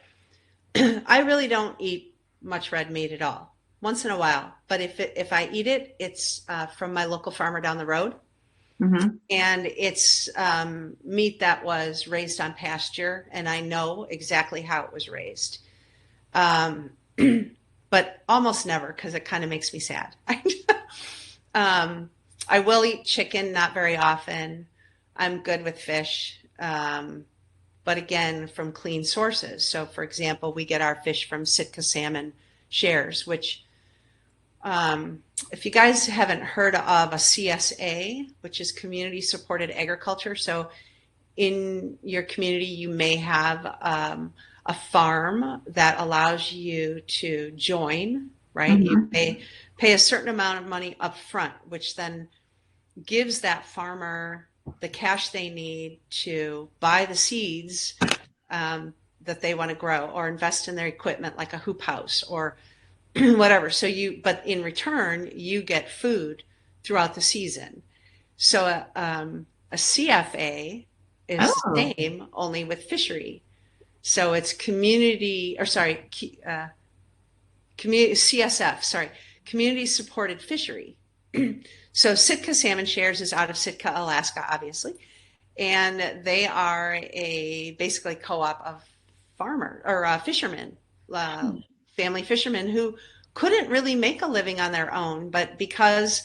I really don't eat much red meat at all. Once in a while, but if I eat it, it's from my local farmer down the road, Mm-hmm. and it's meat that was raised on pasture, and I know exactly how it was raised. Um, but almost never, because it kind of makes me sad. I will eat chicken, not very often. I'm good with fish, but again, from clean sources. So, for example, we get our fish from Sitka Salmon Shares, which, if you guys haven't heard of a CSA, which is Community Supported Agriculture, so in your community, you may have a farm that allows you to join, right? Mm-hmm. You pay a certain amount of money up front, which then gives that farmer the cash they need to buy the seeds that they want to grow, or invest in their equipment like a hoop house or whatever. But in return, you get food throughout the season. So a CFA is the Oh. same, only with fishery. So it's community CSF, community supported fishery. So Sitka Salmon Shares is out of Sitka, Alaska, obviously, and they are basically co-op of fishermen, family fishermen who couldn't really make a living on their own, but because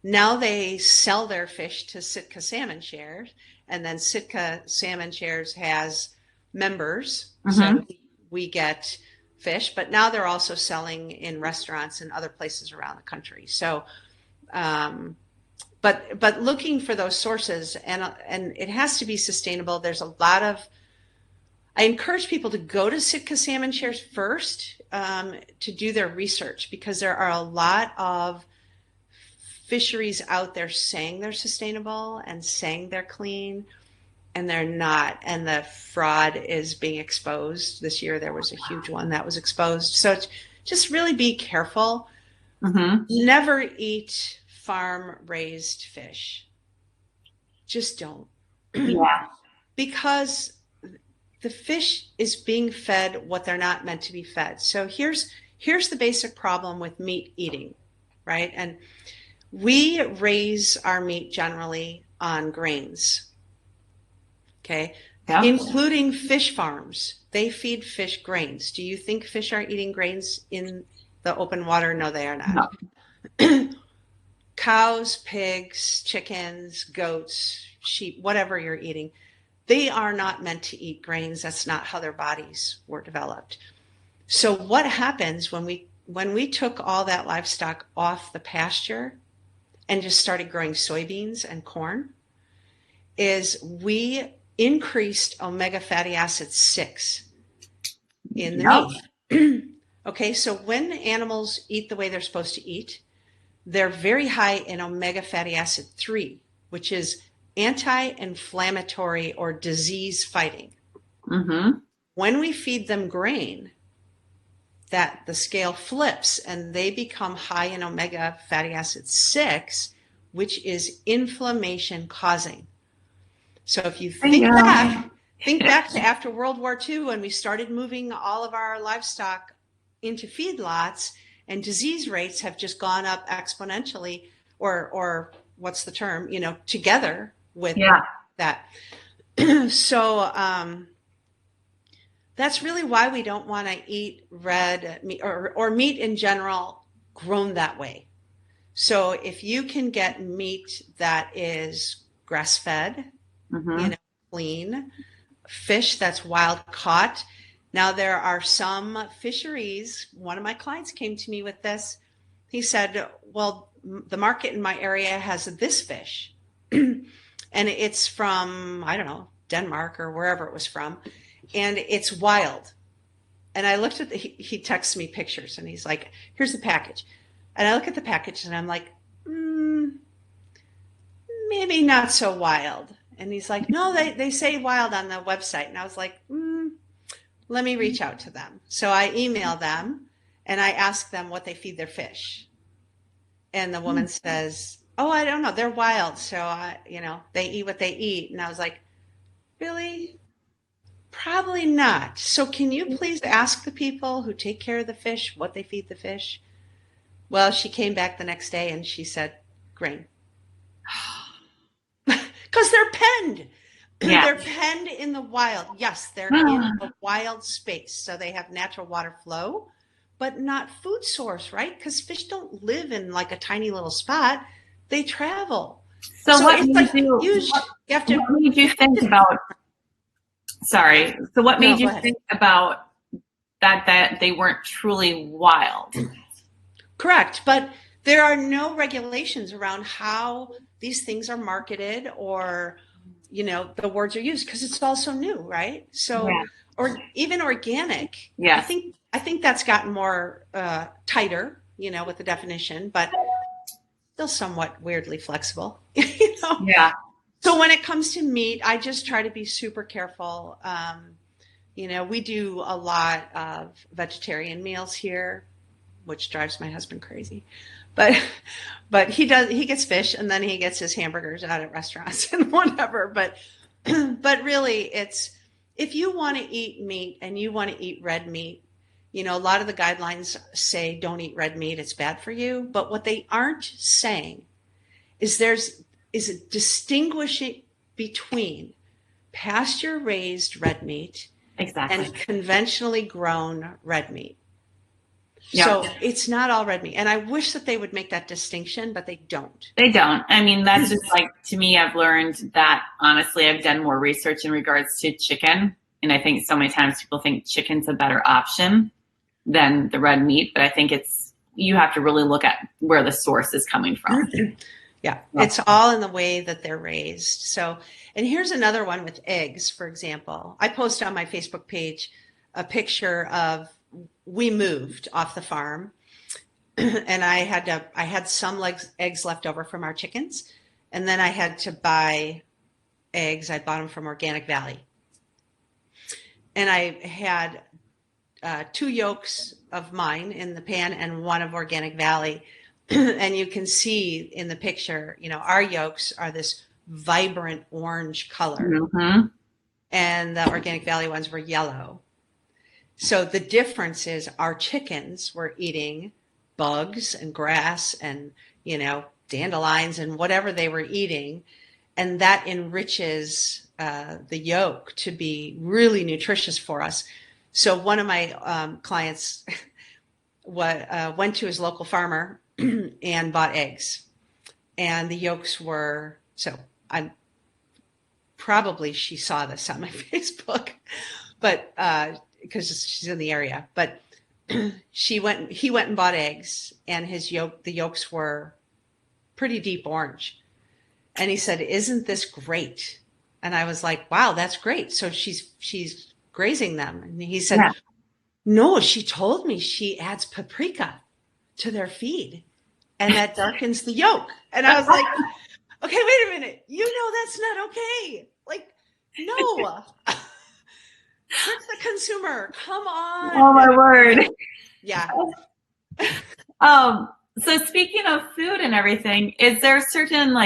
now they sell their fish to Sitka Salmon Shares, and then Sitka Salmon Shares has members, Mm-hmm. so we get fish, but now they're also selling in restaurants and other places around the country. So, but looking for those sources, and it has to be sustainable. There's a lot of, I encourage people to go to Sitka Salmon Shares first to do their research, because there are a lot of fisheries out there saying they're sustainable and saying they're clean, and they're not, and the fraud is being exposed. This year there was a huge one that was exposed. So just really be careful. Mm-hmm. Never eat farm raised fish. Just don't. Yeah. Because the fish is being fed what they're not meant to be fed. So here's the basic problem with meat eating, right? And we raise our meat generally on grains, okay? Yeah. Including fish farms. They feed fish grains. Do you think fish are eating grains in the open water? No, they are not. No. Cows, pigs, chickens, goats, sheep, whatever you're eating, they are not meant to eat grains. That's not how their bodies were developed. So what happens when we took all that livestock off the pasture and just started growing soybeans and corn, is we increased omega fatty acid 6 in the Yep. meat. Okay, so when animals eat the way they're supposed to eat, they're very high in omega fatty acid 3, which is anti-inflammatory or disease fighting. Mm-hmm. When we feed them grain, that the scale flips and they become high in omega fatty acid 6, which is inflammation causing. So if you think back to after World War II, when we started moving all of our livestock into feedlots, and disease rates have just gone up exponentially, or what's the term, together with that. So that's really why we don't want to eat red meat or meat in general grown that way. So if you can get meat that is grass-fed, clean, fish that's wild caught. Now there are some fisheries. One of my clients came to me with this. He said, well, the market in my area has this fish and it's from, I don't know, Denmark or wherever it was from. And it's wild. And I looked at he texts me pictures and he's like, here's the package. And I look at the package and I'm like, maybe not so wild. And he's like, no, they say wild on the website. And I was like, let me reach out to them. So I email them and I ask them what they feed their fish. And the woman says, oh, I don't know. They're wild. So, they eat what they eat. And I was like, really? Probably not. So can you please ask the people who take care of the fish what they feed the fish? Well, she came back the next day and she said, grain. Because they're penned. Yeah. They're penned in the wild. Yes, they're in a wild space. So they have natural water flow, but not food source, right? Because fish don't live in like a tiny little spot. They travel. So what made you think about, sorry. So what made you think about that they weren't truly wild? Correct. But there are no regulations around how these things are marketed or, the words are used because it's all so new, right? So, or even organic. Yeah. I think that's gotten more tighter, with the definition, but still somewhat weirdly flexible. Yeah. So when it comes to meat, I just try to be super careful. We do a lot of vegetarian meals here, which drives my husband crazy. But he gets fish and then he gets his hamburgers out at restaurants and whatever. But really it's, if you want to eat meat and you want to eat red meat, a lot of the guidelines say don't eat red meat. It's bad for you. But what they aren't saying is is a distinguishing between pasture raised red meat and conventionally grown red meat. Yeah. So it's not all red meat. And I wish that they would make that distinction, but they don't. They don't. I mean, that's just like, to me, I've learned that, honestly, I've done more research in regards to chicken. And I think so many times people think chicken's a better option than the red meat. But I think you have to really look at where the source is coming from. Yeah. It's all in the way that they're raised. So, and here's another one with eggs, for example. I post on my Facebook page a picture of, we moved off the farm and I had some eggs left over from our chickens. And then I had to buy eggs. I bought them from Organic Valley. And I had 2 yolks of mine in the pan and 1 of Organic Valley. And you can see in the picture, our yolks are this vibrant orange color. Mm-hmm. And the Organic Valley ones were yellow. So the difference is our chickens were eating bugs and grass and, dandelions and whatever they were eating. And that enriches the yolk to be really nutritious for us. So one of my clients went to his local farmer and bought eggs. And the yolks were, she saw this on my Facebook, but because she's in the area, but he went and bought eggs and the yolks were pretty deep orange. And he said, isn't this great? And I was like, wow, that's great. So she's grazing them. And he said, no, she told me she adds paprika to their feed and that darkens the yolk. And I was like, okay, wait a minute. That's not okay. Like, no. Trick the consumer. Come on. Oh my word. Yeah. So speaking of food and everything, is there certain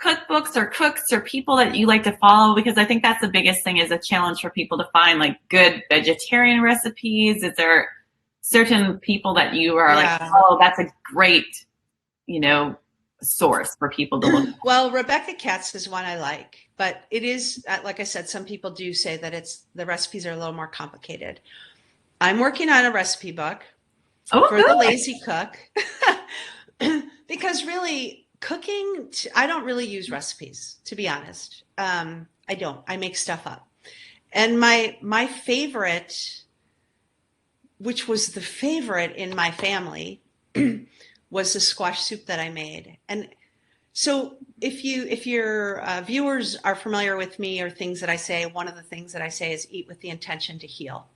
cookbooks or cooks or people that you like to follow? Because I think that's the biggest thing, is a challenge for people to find good vegetarian recipes. Is there certain people that you are like, Yeah. oh, that's a great, source for people to look at? Well, Rebecca Katz is one I like, but it is, like I said, some people do say that the recipes are a little more complicated. I'm working on a recipe book Oh, for the good. lazy cook because really cooking, I don't really use recipes, to be honest. I don't. I make stuff up. And my favorite, which was the favorite in my family, was the squash soup that I made. And so if your viewers are familiar with me or things that I say, one of the things that I say is eat with the intention to heal.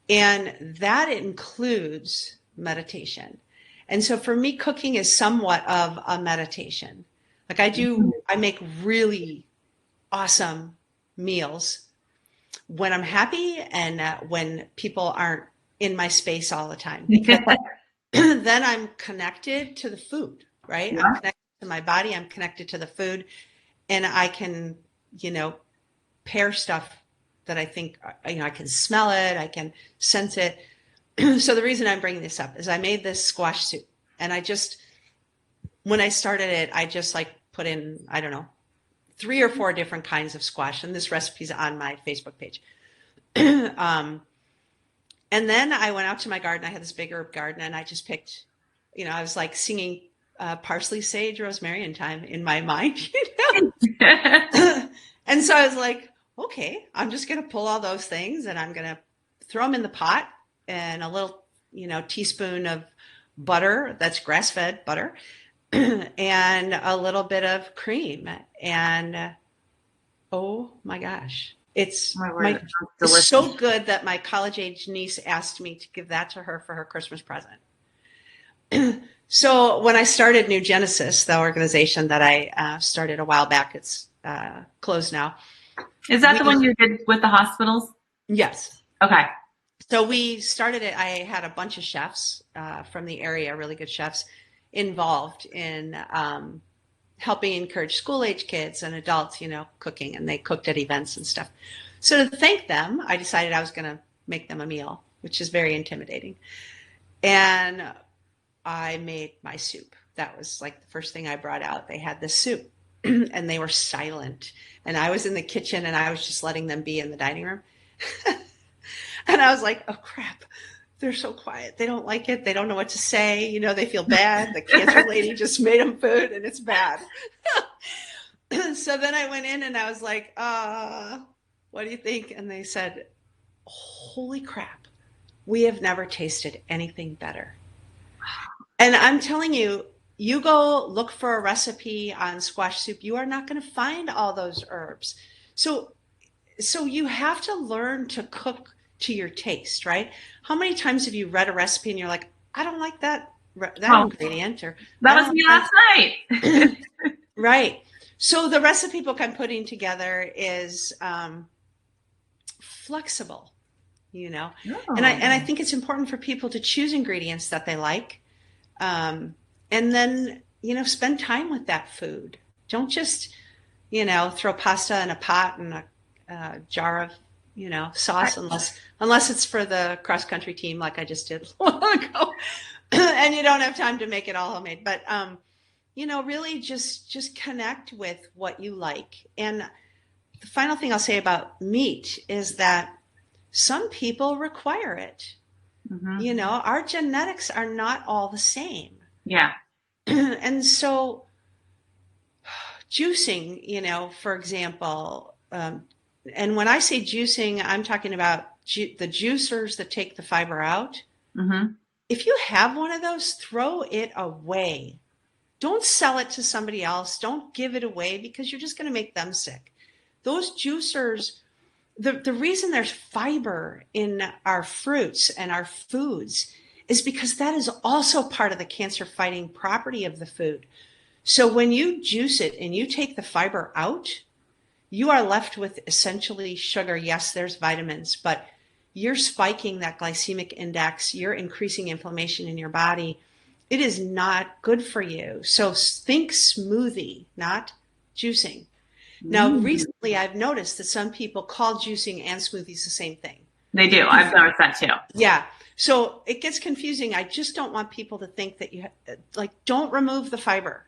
And that includes meditation. And so for me, cooking is somewhat of a meditation. Like I make really awesome meals when I'm happy and when people aren't in my space all the time, because then I'm connected to the food, right? I'm Yeah. connected to my body. I'm connected to the food, and I can, pair stuff that I think, I can smell it. I can sense it. So the reason I'm bringing this up is I made this squash soup, and when I started it, I just like put in, I don't know, 3 or 4 different kinds of squash, and this recipe's on my Facebook page. And then I went out to my garden. I had this big herb garden, and I just picked, I was like singing parsley, sage, rosemary and thyme in my mind, And so I was like, okay, I'm just going to pull all those things and I'm going to throw them in the pot, and a little, teaspoon of butter, that's grass-fed butter, and a little bit of cream. And oh my gosh, Oh my word, that sounds delicious. so good that my college-age niece asked me to give that to her for her Christmas present. So when I started New Genesis, the organization that I started a while back, it's closed now. Is that the one you did with the hospitals? Yes. Okay. So we started it. I had a bunch of chefs from the area, really good chefs, involved in helping encourage school-age kids and adults, cooking, and they cooked at events and stuff. So to thank them, I decided I was going to make them a meal, which is very intimidating. And I made my soup. That was like the first thing I brought out. They had this soup and they were silent. And I was in the kitchen and I was just letting them be in the dining room. And I was like, oh crap, they're so quiet. They don't like it. They don't know what to say. They feel bad. The cancer lady just made them food and it's bad. So then I went in and I was like, what do you think? And they said, holy crap, we have never tasted anything better. And I'm telling you, you go look for a recipe on squash soup, you are not going to find all those herbs. So you have to learn to cook to your taste, right? How many times have you read a recipe and you're like, I don't like that ingredient, or that was me last night. Right. So the recipe book I'm putting together is flexible, Oh. And I think it's important for people to choose ingredients that they like. And then, spend time with that food. Don't just, throw pasta in a pot and a jar of, sauce, unless it's for the cross country team, like I just did a while ago, and you don't have time to make it all homemade. But, really just connect with what you like. And the final thing I'll say about meat is that some people require it. Mm-hmm. Our genetics are not all the same. Yeah. And so juicing, for example, and when I say juicing, I'm talking about the juicers that take the fiber out. Mm-hmm. If you have one of those, throw it away. Don't sell it to somebody else. Don't give it away, because you're just going to make them sick. Those juicers, the reason there's fiber in our fruits and our foods is because that is also part of the cancer fighting property of the food. So when you juice it and you take the fiber out, you are left with essentially sugar. Yes, there's vitamins, but you're spiking that glycemic index. You're increasing inflammation in your body. It is not good for you. So think smoothie, not juicing. Now, recently I've noticed that some people call juicing and smoothies the same thing. They do. I've noticed that too. Yeah. So it gets confusing. I just don't want people to think that don't remove the fiber.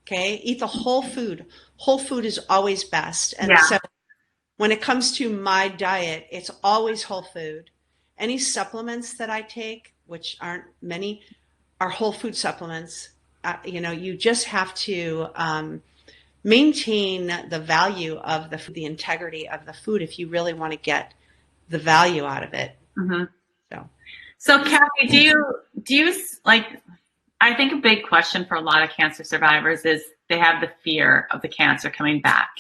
Okay. Eat the whole food. Whole food is always best. And Yeah. so when it comes to my diet, it's always whole food. Any supplements that I take, which aren't many, are whole food supplements. You just have to maintain the value of the integrity of the food if you really want to get the value out of it. Mm-hmm. So Kathy, do you like, I think a big question for a lot of cancer survivors is they have the fear of the cancer coming back.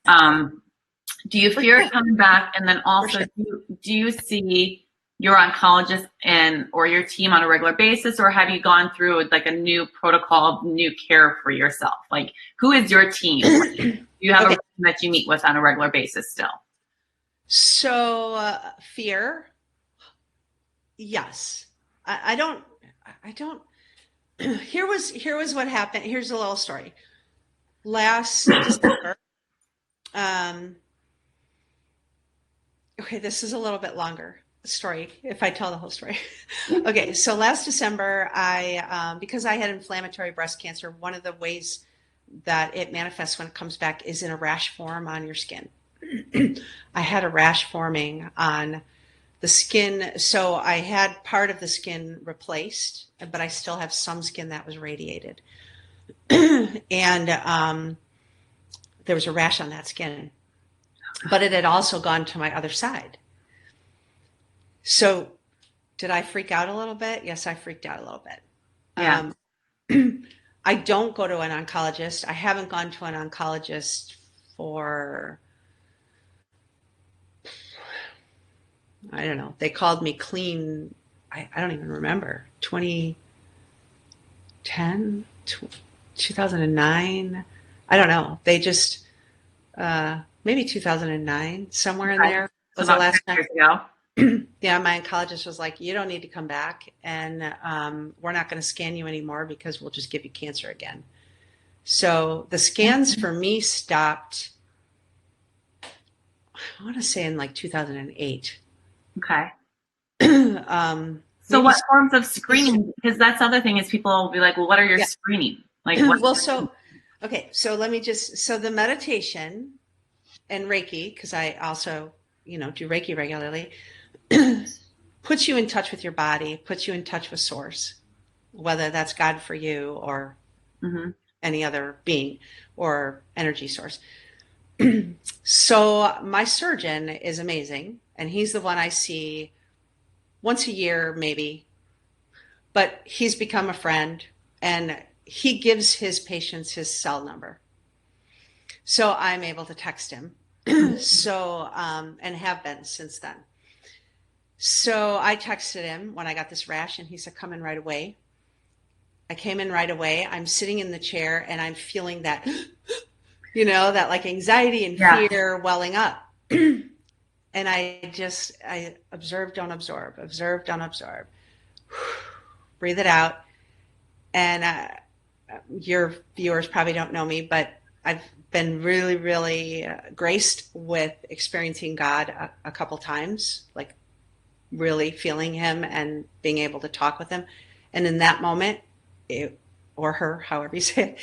Do you fear it coming back? And then also, do you see your oncologist or your team on a regular basis, or have you gone through like a new protocol, new care for yourself? Like, who is your team? Do you have a team that you meet with on a regular basis still? So fear, yes. I don't. Here was what happened. Here's a little story. Last December. Okay, this is a little bit longer story if I tell the whole story. Okay, so last December, because I had inflammatory breast cancer, one of the ways that it manifests when it comes back is in a rash form on your skin. I had a rash forming on the skin, so I had part of the skin replaced, but I still have some skin that was radiated. And there was a rash on that skin, but it had also gone to my other side. So did I freak out a little bit? Yes, I freaked out a little bit. Yeah. I don't go to an oncologist. I haven't gone to an oncologist for, I don't know. They called me clean. I don't even remember. 2010, 2009. I don't know. They just, maybe 2009, somewhere in there was the last time. Yeah, my oncologist was like, you don't need to come back, and we're not going to scan you anymore because we'll just give you cancer again. So the scans for me stopped, I want to say in like 2008. Okay. So what forms of screening? Because that's the other thing is people will be like, well, what are your screening? Like, so the meditation and Reiki, because I also, do Reiki regularly, puts you in touch with your body, puts you in touch with source, whether that's God for you or any other being or energy source. So my surgeon is amazing, and he's the one I see once a year, maybe, but he's become a friend, and he gives his patients his cell number. So I'm able to text him. And have been since then. So I texted him when I got this rash, and he said, come in right away. I came in right away. I'm sitting in the chair, and I'm feeling that, that like anxiety and fear welling up. And I observe, don't absorb, observe, don't absorb. Breathe it out. And your viewers probably don't know me, but I've been really, really graced with experiencing God a couple times, like really feeling him and being able to talk with him. And in that moment, or her, however you say it,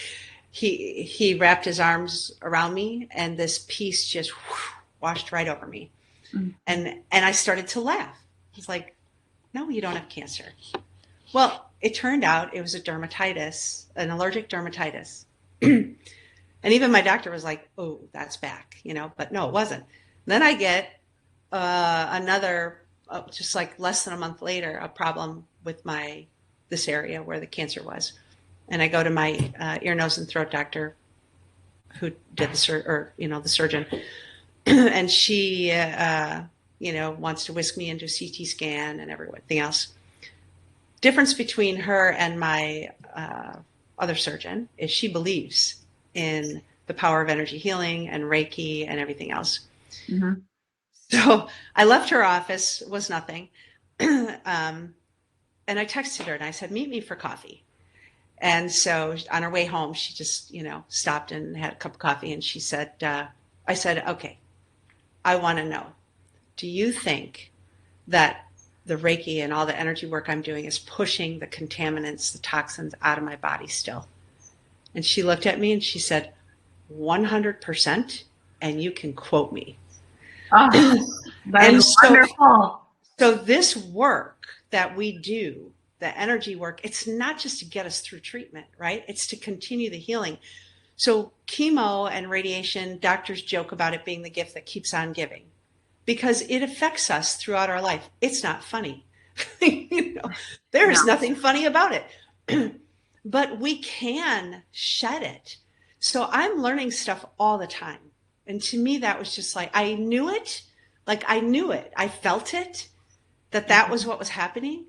he wrapped his arms around me, and this peace just washed right over me. And I started to laugh. He's like, no, you don't have cancer. Well, it turned out it was a dermatitis, an allergic dermatitis. And even my doctor was like, oh, that's back, but no, it wasn't. Then I get another, just like less than a month later, a problem with this area where the cancer was. And I go to my ear, nose, and throat doctor who did the surgeon. And she, wants to whisk me into a CT scan and everything else. Difference between her and my other surgeon is she believes in the power of energy healing and Reiki and everything else. So I left her office, was nothing. And I texted her and I said, meet me for coffee. And so on her way home, she just, stopped and had a cup of coffee. And she said, I said, okay, I want to know, do you think that the Reiki and all the energy work I'm doing is pushing the contaminants, the toxins out of my body still. And she looked at me and she said, 100%, and you can quote me. Oh, that And is wonderful. so this work that we do, the energy work, it's not just to get us through treatment, right? It's to continue the healing. So chemo and radiation, doctors joke about it being the gift that keeps on giving because it affects us throughout our life. It's not funny. There's nothing funny about it. But we can shed it. So I'm learning stuff all the time. And to me, that was just like, I knew it. Like I knew it. I felt it, that was what was happening.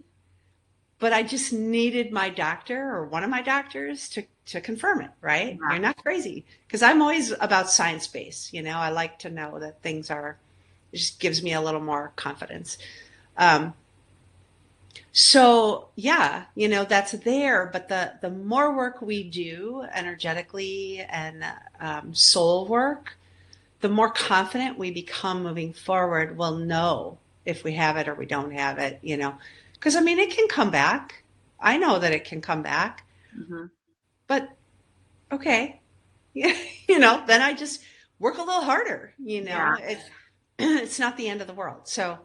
But I just needed my doctor or one of my doctors to confirm it, right? Yeah. You're not crazy. Because I'm always about science-based. I like to know that things are, it just gives me a little more confidence. So yeah, that's there, but the more work we do energetically and soul work, the more confident we become moving forward. We'll know if we have it or we don't have it, because it can come back. I know that it can come back, but okay, then I just work a little harder, Yeah. It's not the end of the world. So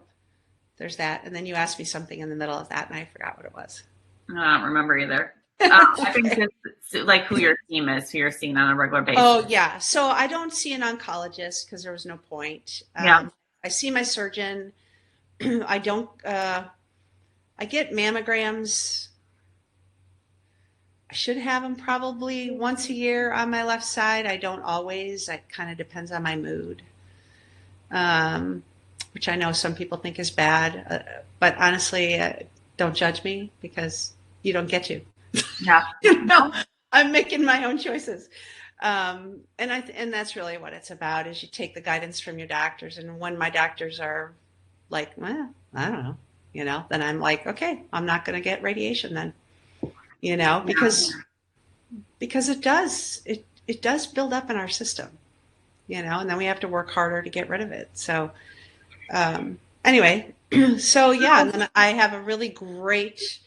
there's that. And then you asked me something in the middle of that and I forgot what it was. I don't remember either. I think it's like who your team is, who you're seeing on a regular basis. Oh, yeah. So I don't see an oncologist because there was no point. Yeah. I see my surgeon. I don't, I get mammograms. I should have them probably once a year on my left side. I don't always. It kind of depends on my mood, which I know some people think is bad. But honestly, don't judge me because you don't get to. Yeah. I'm making my own choices. And that's really what it's about, is you take the guidance from your doctors. And when my doctors are like, well, I don't know, then I'm like, okay, I'm not going to get radiation then, because it does build up in our system, and then we have to work harder to get rid of it. So, anyway, so yeah, and then I have a really great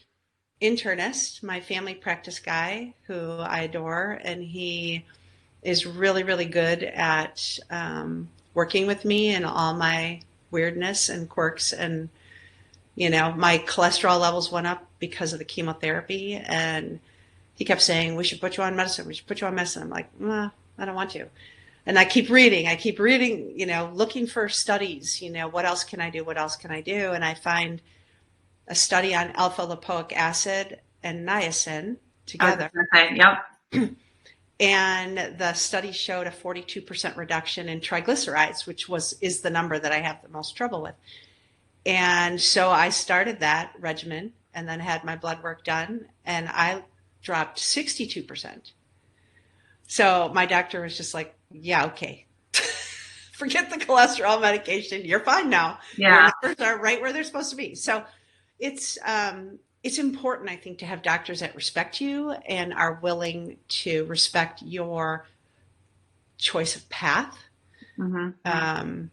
internist, my family practice guy, who I adore, and he is really, really good at working with me and all my weirdness and quirks. And my cholesterol levels went up because of the chemotherapy, and he kept saying, we should put you on medicine, I'm like, I don't want to. And I keep reading, looking for studies, what else can I do, and I find a study on alpha lipoic acid and niacin together. Yep. And the study showed a 42% reduction in triglycerides, which is the number that I have the most trouble with. And so I started that regimen and then had my blood work done, and I dropped 62%. So my doctor was just like, yeah, okay. Forget the cholesterol medication. You're fine now. Yeah. Your numbers are right where they're supposed to be. So it's important, I think, to have doctors that respect you and are willing to respect your choice of path, and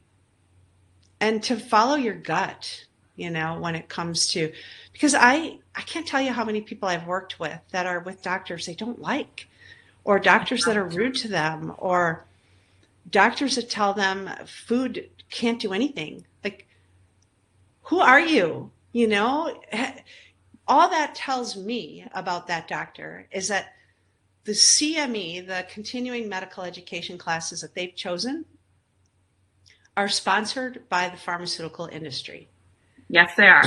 to follow your gut, when it comes to, because I can't tell you how many people I've worked with that are with doctors they don't like, or doctors that are rude to them, or doctors that tell them food can't do anything. Like, who are you? All that tells me about that doctor is that the CME, the continuing medical education classes that they've chosen, are sponsored by the pharmaceutical industry. Yes, they are.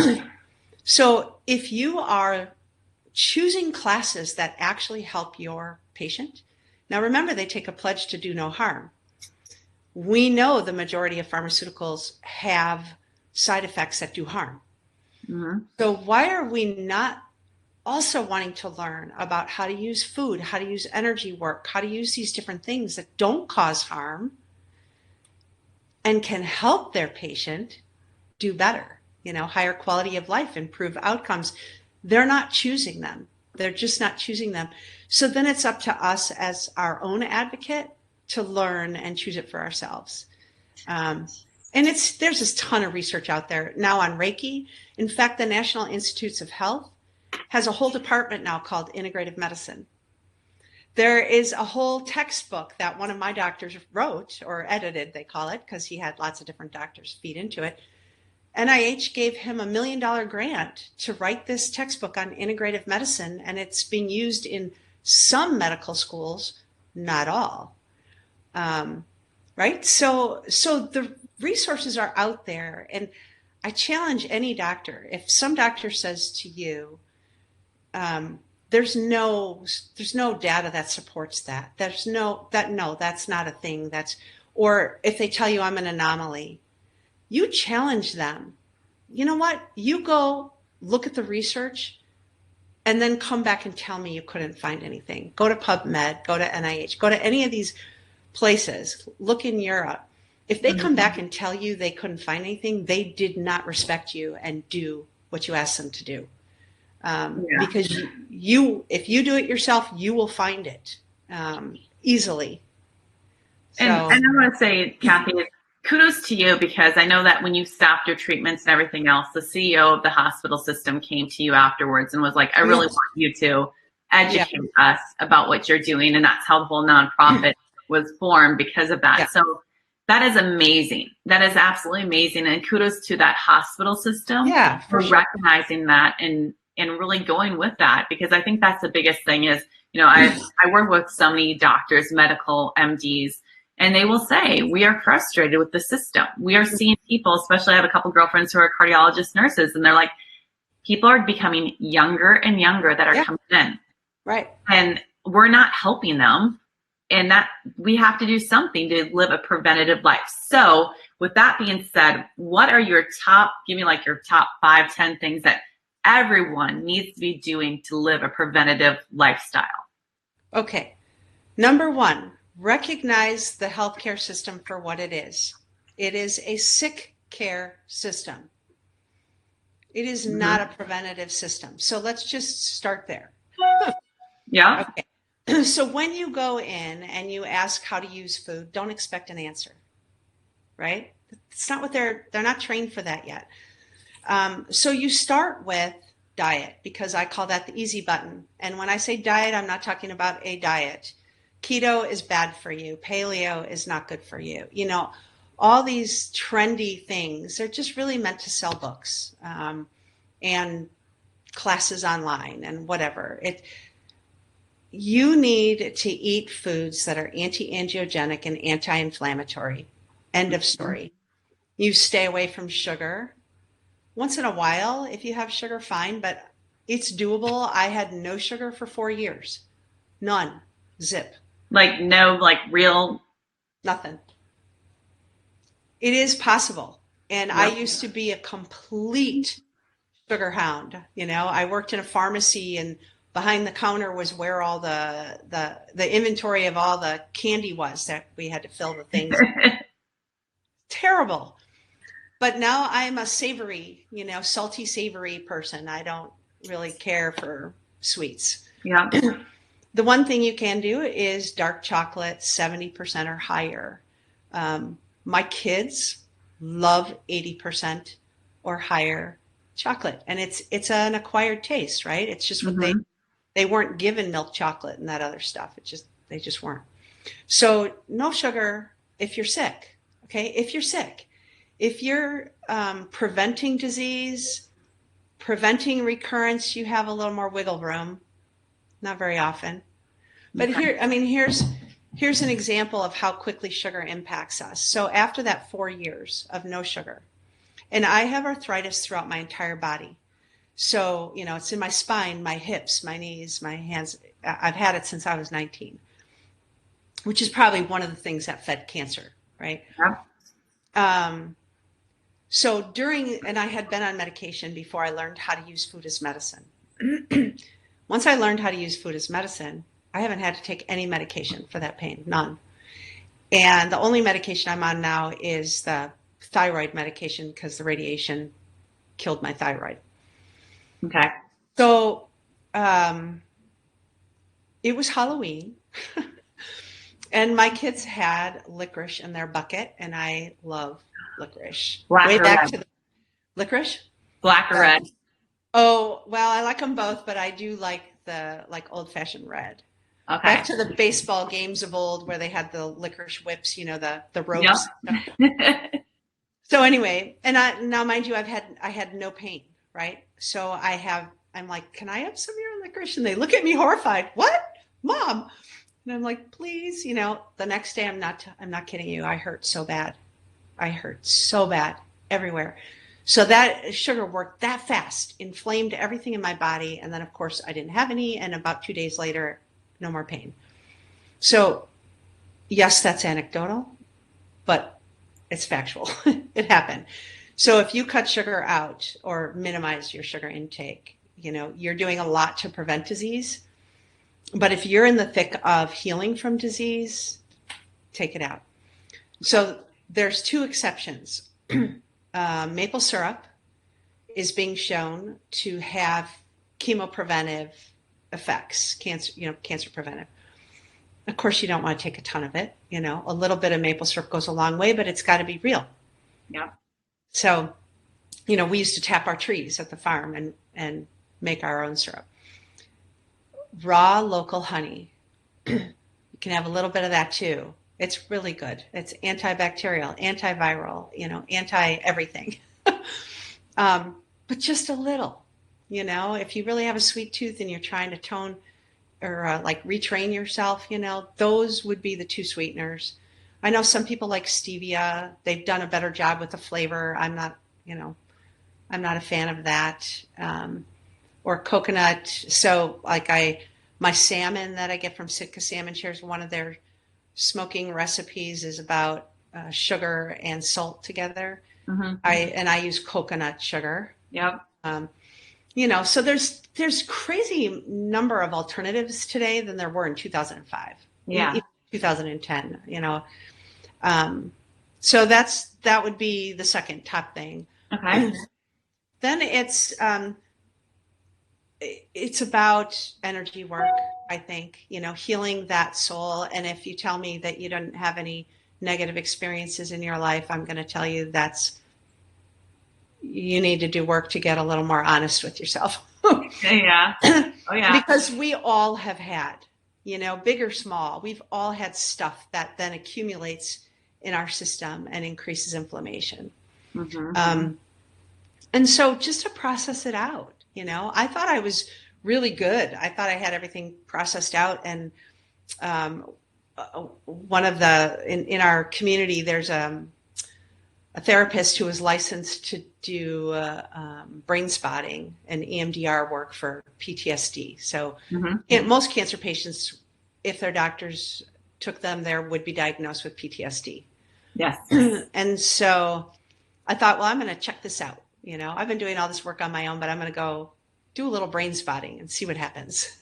So if you are choosing classes that actually help your patient, now remember, they take a pledge to do no harm. We know the majority of pharmaceuticals have side effects that do harm. So why are we not also wanting to learn about how to use food, how to use energy work, how to use these different things that don't cause harm and can help their patient do better, higher quality of life, improve outcomes? They're not choosing them. They're just not choosing them. So then it's up to us as our own advocate to learn and choose it for ourselves. And there's this ton of research out there now on Reiki. In fact, the National Institutes of Health has a whole department now called integrative medicine. There is a whole textbook that one of my doctors wrote, or edited, they call it, because he had lots of different doctors feed into it. NIH gave him $1 million grant to write this textbook on integrative medicine, and it's being used in some medical schools, not all. Right? So the resources are out there, and I challenge any doctor. If some doctor says to you, there's no data that supports that. That's not a thing. Or if they tell you I'm an anomaly, you challenge them. You know what? You go look at the research and then come back and tell me you couldn't find anything. Go to PubMed, go to NIH, go to any of these places, look in Europe. If they come back and tell you they couldn't find anything, they did not respect you and do what you asked them to do. Because if you do it yourself, you will find it easily. So, and I want to say, Kathy, kudos to you, because I know that when you stopped your treatments and everything else, the CEO of the hospital system came to you afterwards and was like, I really want you to educate us about what you're doing. And that's how the whole nonprofit was formed, because of that. So that is amazing. That is absolutely amazing. And kudos to that hospital system for recognizing that and really going with that, because I think that's the biggest thing is, I work with so many doctors, medical MDs, and they will say, we are frustrated with the system. We are seeing people, especially I have a couple girlfriends who are cardiologist nurses, and they're like, people are becoming younger and younger that are coming in. Right. And we're not helping them. And that we have to do something to live a preventative life. So with that being said, what are your give me like your top 5, 10 things that everyone needs to be doing to live a preventative lifestyle? Okay. Number 1, recognize the healthcare system for what it is. It is a sick care system. It is not a preventative system. So let's just start there. Yeah. Okay. So when you go in and you ask how to use food, don't expect an answer, right? It's not what they're not trained for that yet. So you start with diet, because I call that the easy button. And when I say diet, I'm not talking about a diet. Keto is bad for you. Paleo is not good for you. All these trendy things, they're just really meant to sell books and classes online and whatever. You need to eat foods that are anti-angiogenic and anti-inflammatory. End of story. You stay away from sugar. Once in a while, if you have sugar, fine, but it's doable. I had no sugar for 4 years. None. Zip. Like no, like real? Nothing. It is possible. And I used to be a complete sugar hound. I worked in a pharmacy, and behind the counter was where all the inventory of all the candy was that we had to fill the things. Terrible. But now I'm a savory, salty, savory person. I don't really care for sweets. Yeah. The one thing you can do is dark chocolate, 70% or higher. My kids love 80% or higher chocolate. And it's an acquired taste, right? It's just what they weren't given milk chocolate and that other stuff. They just weren't. So no sugar if you're sick. Okay. If you're sick, if you're preventing disease, preventing recurrence, you have a little more wiggle room. Not very often. But here's an example of how quickly sugar impacts us. So after that 4 years of no sugar, and I have arthritis throughout my entire body. So, it's in my spine, my hips, my knees, my hands. I've had it since I was 19, which is probably one of the things that fed cancer, right? Yeah. And I had been on medication before I learned how to use food as medicine. Once I learned how to use food as medicine, I haven't had to take any medication for that pain, none. And the only medication I'm on now is the thyroid medication, because the radiation killed my thyroid. Okay. So it was Halloween and my kids had licorice in their bucket, and I love licorice. Black Way or back red? to the licorice. Black or red? Oh, well, I like them both, but I do like the old-fashioned red. Okay. Back to the baseball games of old where they had the licorice whips, the Yep. ropes. So anyway, and now mind you, I had no pain, right? So I'm like, can I have some of your licorice? And they look at me horrified. What, Mom? And I'm like, please, the next day I'm not kidding you. I hurt so bad. I hurt so bad everywhere. So that sugar worked that fast, inflamed everything in my body. And then of course I didn't have any. And about 2 days later, no more pain. So yes, that's anecdotal, but it's factual. It happened. So if you cut sugar out or minimize your sugar intake, you're doing a lot to prevent disease. But if you're in the thick of healing from disease, take it out. So there's 2 exceptions. Maple syrup is being shown to have chemopreventive effects, cancer preventive. Of course, you don't want to take a ton of it. A little bit of maple syrup goes a long way, but it's got to be real. Yeah. So, we used to tap our trees at the farm and make our own syrup. Raw local honey. You can have a little bit of that too. It's really good. It's antibacterial, antiviral, anti-everything. But just a little, if you really have a sweet tooth and you're trying to tone or retrain yourself, those would be the 2 sweeteners. I know some people like stevia. They've done a better job with the flavor. I'm not a fan of that. Or coconut. So my salmon that I get from Sitka Salmon Shares, one of their smoking recipes is about sugar and salt together. Mm-hmm. I use coconut sugar. Yep. So there's crazy number of alternatives today than there were in 2005. Yeah. 2010, so that would be the second top thing. Okay. Then it's about energy work, I think, healing that soul. And if you tell me that you don't have any negative experiences in your life, I'm going to tell you you need to do work to get a little more honest with yourself. Yeah. Oh yeah. Because we all have had, big or small, we've all had stuff that then accumulates in our system and increases inflammation. Mm-hmm. And so just to process it out, I thought I was really good. I thought I had everything processed out. And one of in our community, there's a therapist who was licensed to do brain spotting and EMDR work for PTSD. So most cancer patients, if their doctors took them there, would be diagnosed with PTSD. Yes. And so I thought, well, I'm going to check this out. I've been doing all this work on my own, but I'm going to go do a little brain spotting and see what happens.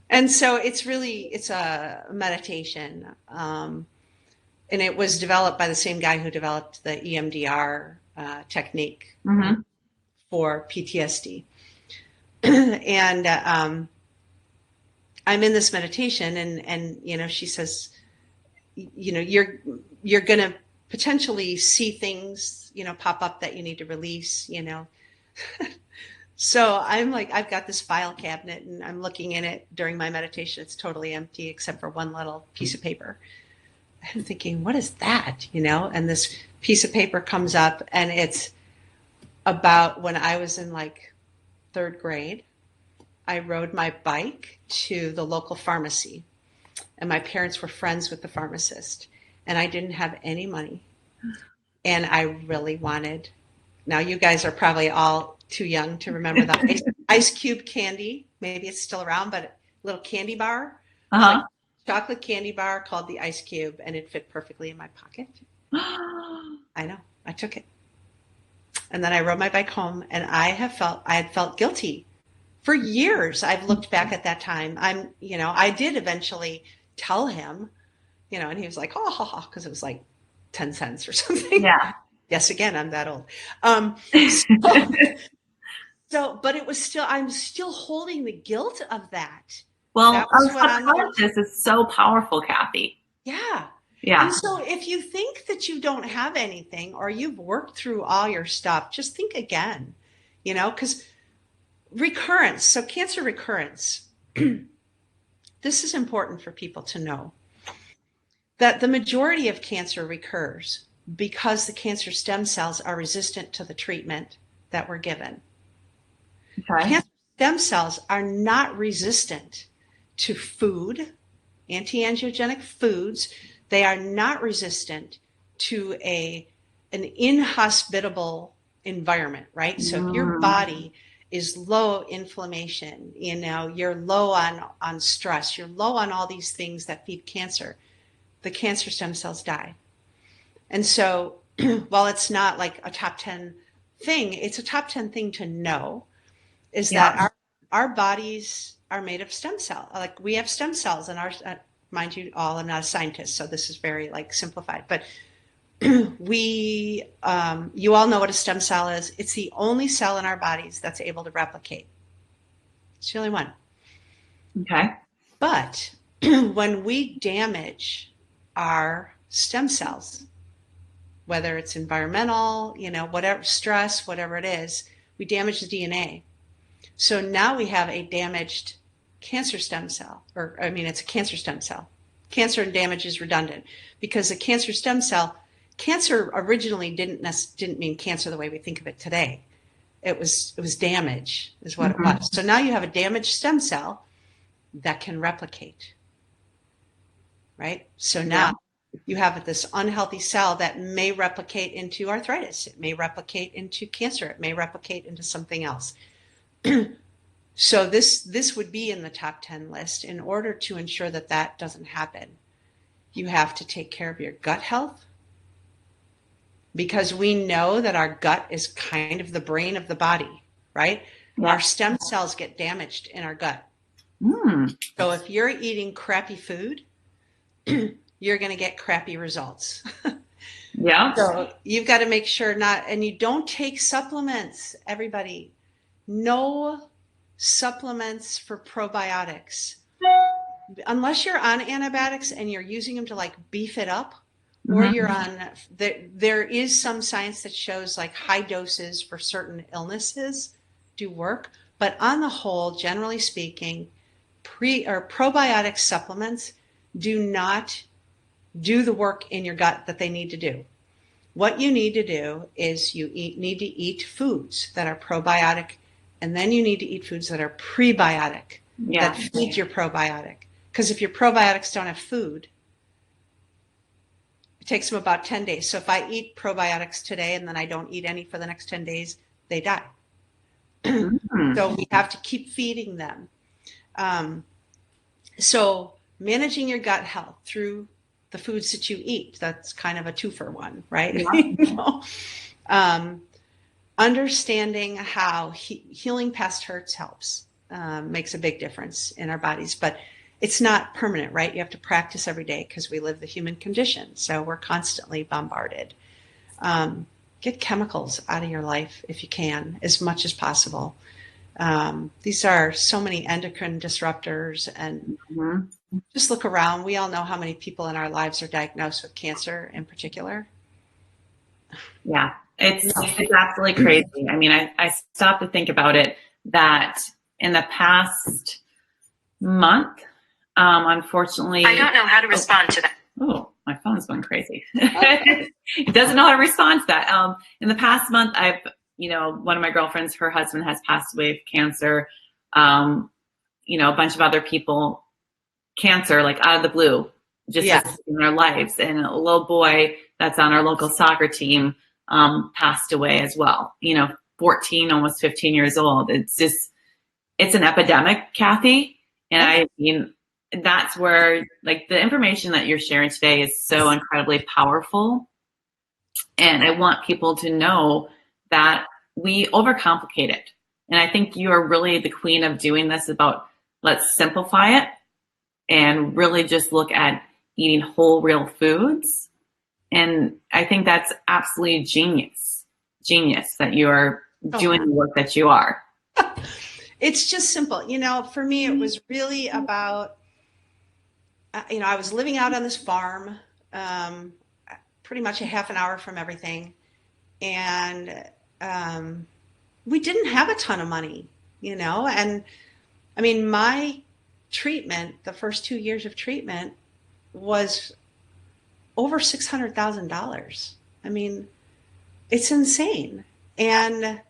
And so it's a meditation. And it was developed by the same guy who developed the EMDR technique for PTSD. And I'm in this meditation and she says, you're going to potentially see things, pop up that you need to release, So I'm like, I've got this file cabinet and I'm looking in it during my meditation. It's totally empty except for one little piece of paper. I'm thinking, what is that? And this piece of paper comes up and it's about when I was in 3rd grade. I rode my bike to the local pharmacy and my parents were friends with the pharmacist and I didn't have any money. And I really wanted, now you guys are probably all too young to remember the ice cube candy. Maybe it's still around, but a little candy bar. Chocolate candy bar called the Ice Cube, and it fit perfectly in my pocket. I know. I took it. And then I rode my bike home, and I had felt guilty for years. I've looked back at that time. I did eventually tell him, and he was like, oh, because it was 10 cents or something. Yeah. Yes, again, I'm that old. But it was still, I'm still holding the guilt of that. Well, our subconscious is so powerful, Kathy. Yeah. Yeah. And so if you think that you don't have anything or you've worked through all your stuff, just think again, because recurrence, so cancer recurrence, this is important for people to know that the majority of cancer recurs because the cancer stem cells are resistant to the treatment that we're given. Okay. Cancer stem cells are not resistant to food, anti-angiogenic foods. They are not resistant to an inhospitable environment, right? So if your body is low inflammation, you're low on stress, you're low on all these things that feed cancer, the cancer stem cells die. And so while it's not like a top 10 thing, it's a top 10 thing to know is that our bodies are made of stem cells. Like we have stem cells in our, mind you all, I'm not a scientist, so this is very simplified, but you all know what a stem cell is. It's the only cell in our bodies that's able to replicate. It's the only one. Okay. But when we damage our stem cells, whether it's environmental, whatever, stress, whatever it is, we damage the DNA. So now we have a damaged cancer stem cell, it's a cancer stem cell. Cancer and damage is redundant because the cancer stem cell, cancer originally didn't mean cancer the way we think of it today. It was damage is what it was. So now you have a damaged stem cell that can replicate, right? So now you have this unhealthy cell that may replicate into arthritis. It may replicate into cancer. It may replicate into something else. So this would be in the top 10 list. In order to ensure that that doesn't happen, you have to take care of your gut health, because we know that our gut is kind of the brain of the body, right? Yeah. Our stem cells get damaged in our gut. So if you're eating crappy food, you're going to get crappy results. Yeah. So you've got to make sure and you don't take supplements, everybody. No supplements for probiotics. Unless you're on antibiotics and you're using them to beef it up, or you're on, there is some science that shows high doses for certain illnesses do work. But on the whole, generally speaking, probiotic supplements do not do the work in your gut that they need to do. What you need to do is need to eat foods that are probiotic, and then you need to eat foods that are prebiotic, that feed your probiotic. Because if your probiotics don't have food, it takes them about 10 days. So if I eat probiotics today and then I don't eat any for the next 10 days, they die. So we have to keep feeding them. So managing your gut health through the foods that you eat, that's kind of a two-for one, right? Yeah. Understanding how healing past hurts helps, makes a big difference in our bodies, but it's not permanent, right? You have to practice every day because we live the human condition. So we're constantly bombarded. Get chemicals out of your life if you can, as much as possible. These are so many endocrine disruptors, and just look around. We all know how many people in our lives are diagnosed with cancer in particular. Yeah, it's absolutely crazy. I mean, I stopped to think about it that in the past month, unfortunately, I don't know how to respond to that. Oh, my phone's going crazy. It doesn't know how to respond to that. In the past month, one of my girlfriends, her husband has passed away of cancer. A bunch of other people, cancer, out of the blue, just in their lives. And a little boy that's on our local soccer team passed away as well. 14, almost 15 years old. It's an epidemic, Kathy. And that's where the information that you're sharing today is so incredibly powerful. And I want people to know that we overcomplicate it. And I think you are really the queen of doing this about let's simplify it and really just look at eating whole, real foods. And I think that's absolutely genius that you are doing the work that you are. It's just simple. For me, it was really about, I was living out on this farm pretty much a half an hour from everything. And we didn't have a ton of money, and I mean, my treatment, the first 2 years of treatment was over $600,000. I mean, it's insane. And,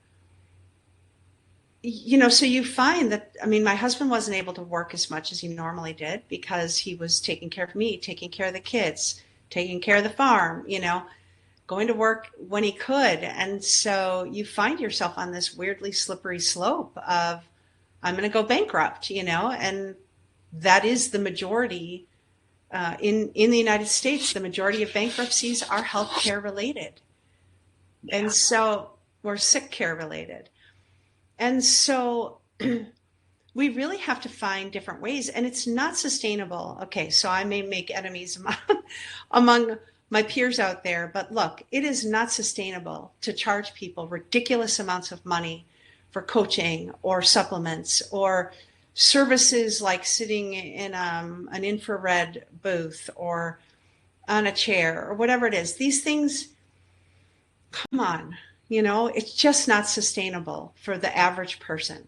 so you find that, I mean, my husband wasn't able to work as much as he normally did because he was taking care of me, taking care of the kids, taking care of the farm, going to work when he could. And so you find yourself on this weirdly slippery slope of, I'm going to go bankrupt, and that is the majority in the United States. The majority of bankruptcies are healthcare related. Yeah. And so we're sick care related. And so we really have to find different ways, and it's not sustainable. Okay, so I may make enemies among my peers out there, but look, it is not sustainable to charge people ridiculous amounts of money for coaching or supplements or services like sitting in an infrared booth or on a chair or whatever it is. These things, come on, it's just not sustainable for the average person.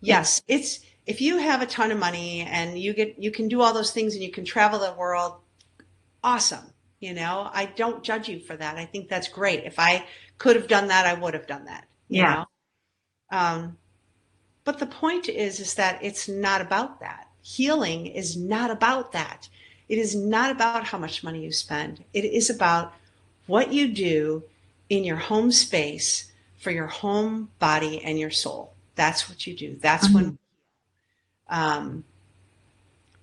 Yes, it's, if you have a ton of money and you can do all those things and you can travel the world, awesome. I don't judge you for that. I think that's great. If I could have done that, I would have done that. You know? But the point is that it's not about that. Healing is not about that. It is not about how much money you spend. It is about what you do in your home space for your home, body, and your soul. That's what you do. That's when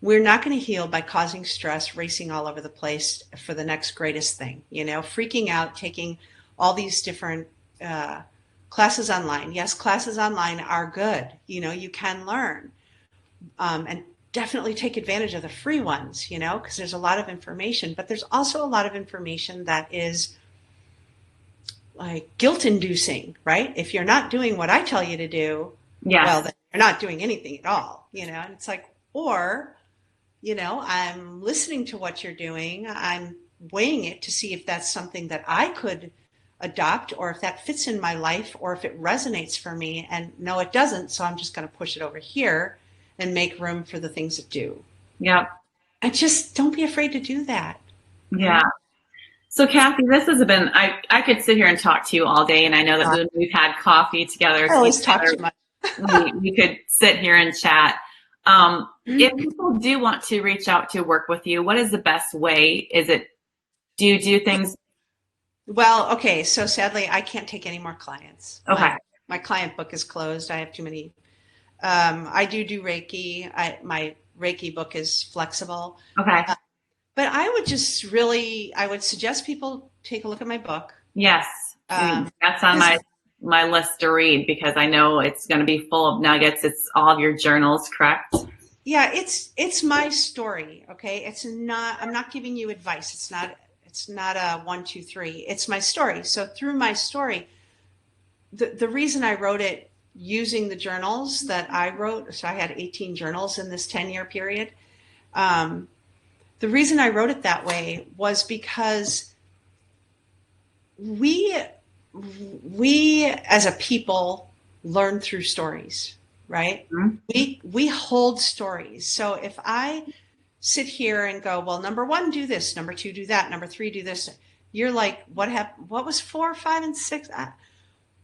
we're not going to heal by causing stress, racing all over the place for the next greatest thing, freaking out, taking all these different classes online. Yes, classes online are good. You can learn and definitely take advantage of the free ones, because there's a lot of information, but there's also a lot of information that is like guilt inducing, right? If you're not doing what I tell you to do, well, then you're not doing anything at all, and it's like, or, I'm listening to what you're doing. I'm weighing it to see if that's something that I could adopt or if that fits in my life or if it resonates for me. And no, it doesn't. So I'm just going to push it over here and make room for the things that do. Yeah. And just don't be afraid to do that. Yeah. So Kathy, this has been, I could sit here and talk to you all day. And I know that when we've had coffee together, I always talk too much. we could sit here and chat. If people do want to reach out to work with you, what is the best way? Do you do things? Well, okay. So sadly, I can't take any more clients. Okay. My client book is closed. I have too many. I do Reiki. My Reiki book is flexible. Okay. But I would suggest people take a look at my book. Yes. That's on my list to read because I know it's going to be full of nuggets. It's all of your journals, correct? Yeah, it's my story. Okay. I'm not giving you advice. It's not a 1, 2, 3. It's my story. So through my story, the reason I wrote it using the journals that I wrote, so I had 18 journals in this 10-year period. The reason I wrote it that way was because we as a people learn through stories, right? Mm-hmm. We hold stories. So if I sit here and go, well, number 1, do this, number 2, do that, number 3, do this, you're like, what happened? What was 4, 5, and 6?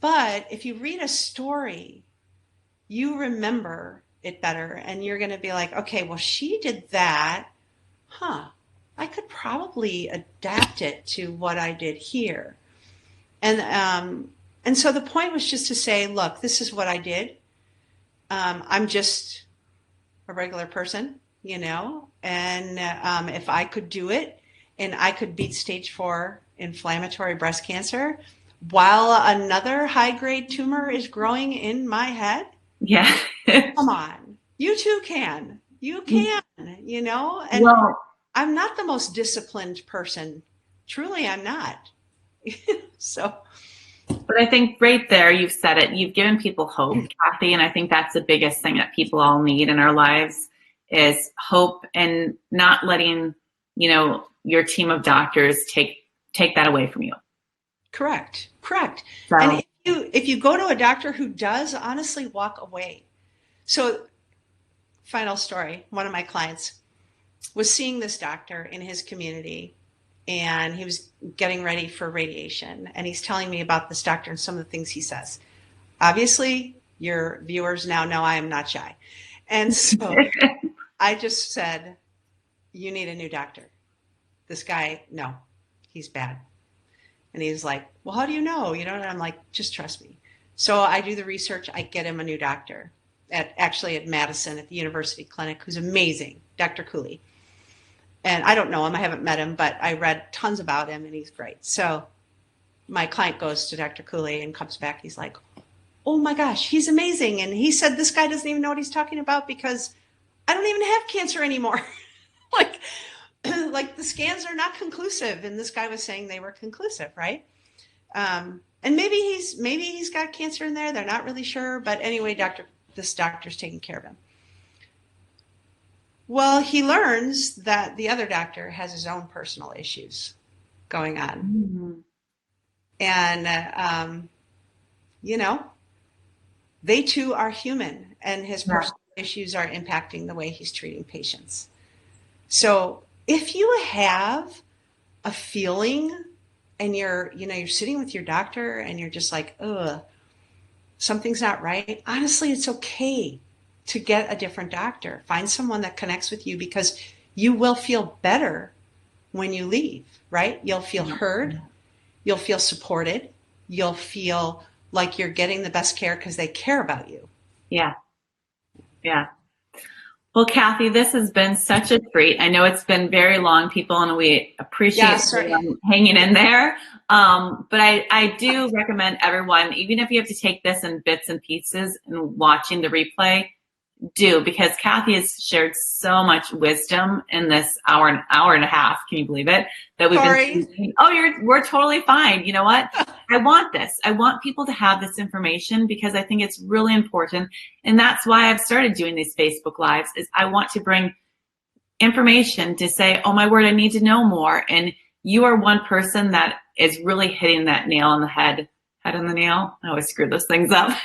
But if you read a story, you remember it better, and you're going to be like, okay, well, she did that. I could probably adapt it to what I did here. And so the point was just to say, look, this is what I did. I'm just a regular person, and if I could do it and I could beat stage 4 inflammatory breast cancer while another high-grade tumor is growing in my head. Yeah. Come on. You too can. You can, and I'm not the most disciplined person. Truly, I'm not. So. But I think right there, you've said it. You've given people hope, Kathy, and I think that's the biggest thing that people all need in our lives is hope and not letting, your team of doctors take that away from you. Correct. So, And if you go to a doctor who does, honestly, walk away. So, final story, one of my clients was seeing this doctor in his community, and he was getting ready for radiation, and he's telling me about this doctor and some of the things he says. Obviously, your viewers now know I am not shy. And so I just said, you need a new doctor. This guy, no, he's bad. And he's like, well, how do you know? And I'm like, just trust me. So I do the research. I get him a new doctor at Madison at the University Clinic, who's amazing, Dr. Cooley. And I don't know him. I haven't met him, but I read tons about him, and he's great. So my client goes to Dr. Cooley and comes back. He's like, oh my gosh, he's amazing. And he said, this guy doesn't even know what he's talking about because I don't even have cancer anymore. like the scans are not conclusive. And this guy was saying they were conclusive, right? And maybe he's got cancer in there. They're not really sure. But anyway, this doctor's taking care of him. Well, he learns that the other doctor has his own personal issues going on. Mm-hmm. And, they too are human, and his personal issues are impacting the way he's treating patients. So if you have a feeling and you're sitting with your doctor and you're just like, ugh, something's not right, honestly, it's okay to get a different doctor. Find someone that connects with you, because you will feel better when you leave, right? You'll feel heard. You'll feel supported. You'll feel like you're getting the best care because they care about you. Yeah. Well, Kathy, this has been such a treat. I know it's been very long, people, and we appreciate you hanging in there. But I do recommend everyone, even if you have to take this in bits and pieces and watching the replay, because Kathy has shared so much wisdom in this hour and a half. Can you believe it? That we've been. We're totally fine. You know what? I want this. I want people to have this information because I think it's really important. And that's why I've started doing these Facebook Lives, is I want to bring information to say, oh my word, I need to know more. And you are one person that is really hitting that nail on the head. Head on the nail? I always screw those things up.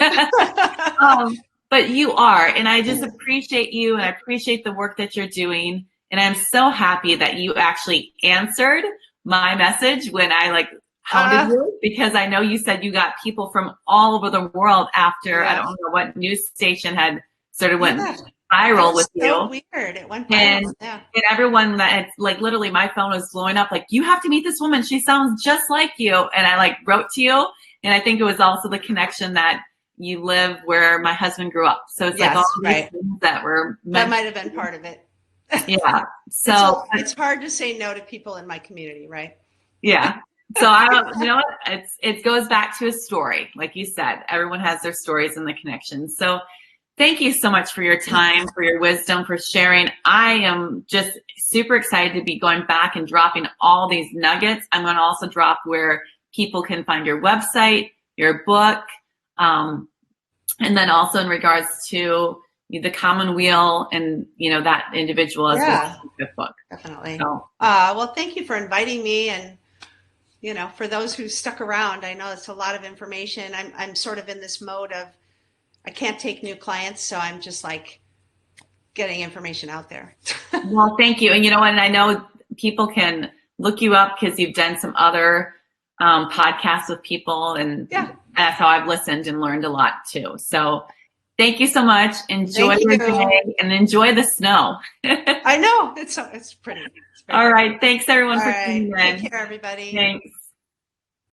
But you are, and I just appreciate you, and I appreciate the work that you're doing. And I'm so happy that you actually answered my message when I hounded you, because I know you said you got people from all over the world after, I don't know what news station had sort of went viral with you. So weird. It went viral. And everyone that literally my phone was blowing up, you have to meet this woman. She sounds just like you. And I wrote to you. And I think it was also the connection that you live where my husband grew up. So it's all these things that were that might have been part of it. Yeah. So it's hard to say no to people in my community, right? Yeah. So you know what? It goes back to a story. Like you said, everyone has their stories and the connections. So thank you so much for your time, for your wisdom, for sharing. I am just super excited to be going back and dropping all these nuggets. I'm going to also drop where people can find your website, your book, and then also in regards to the Common Wheel and, that individual as well. Good book. Definitely. So, well, thank you for inviting me. And, for those who stuck around, I know it's a lot of information. I'm sort of in this mode of, I can't take new clients. So I'm just getting information out there. Well, thank you. And and I know people can look you up because you've done some other podcasts with people, and that's how I've listened and learned a lot too. So thank you so much. Enjoy your day and enjoy the snow. I know it's pretty. All right. Thanks everyone for tuning in. Take care, everybody. Thanks.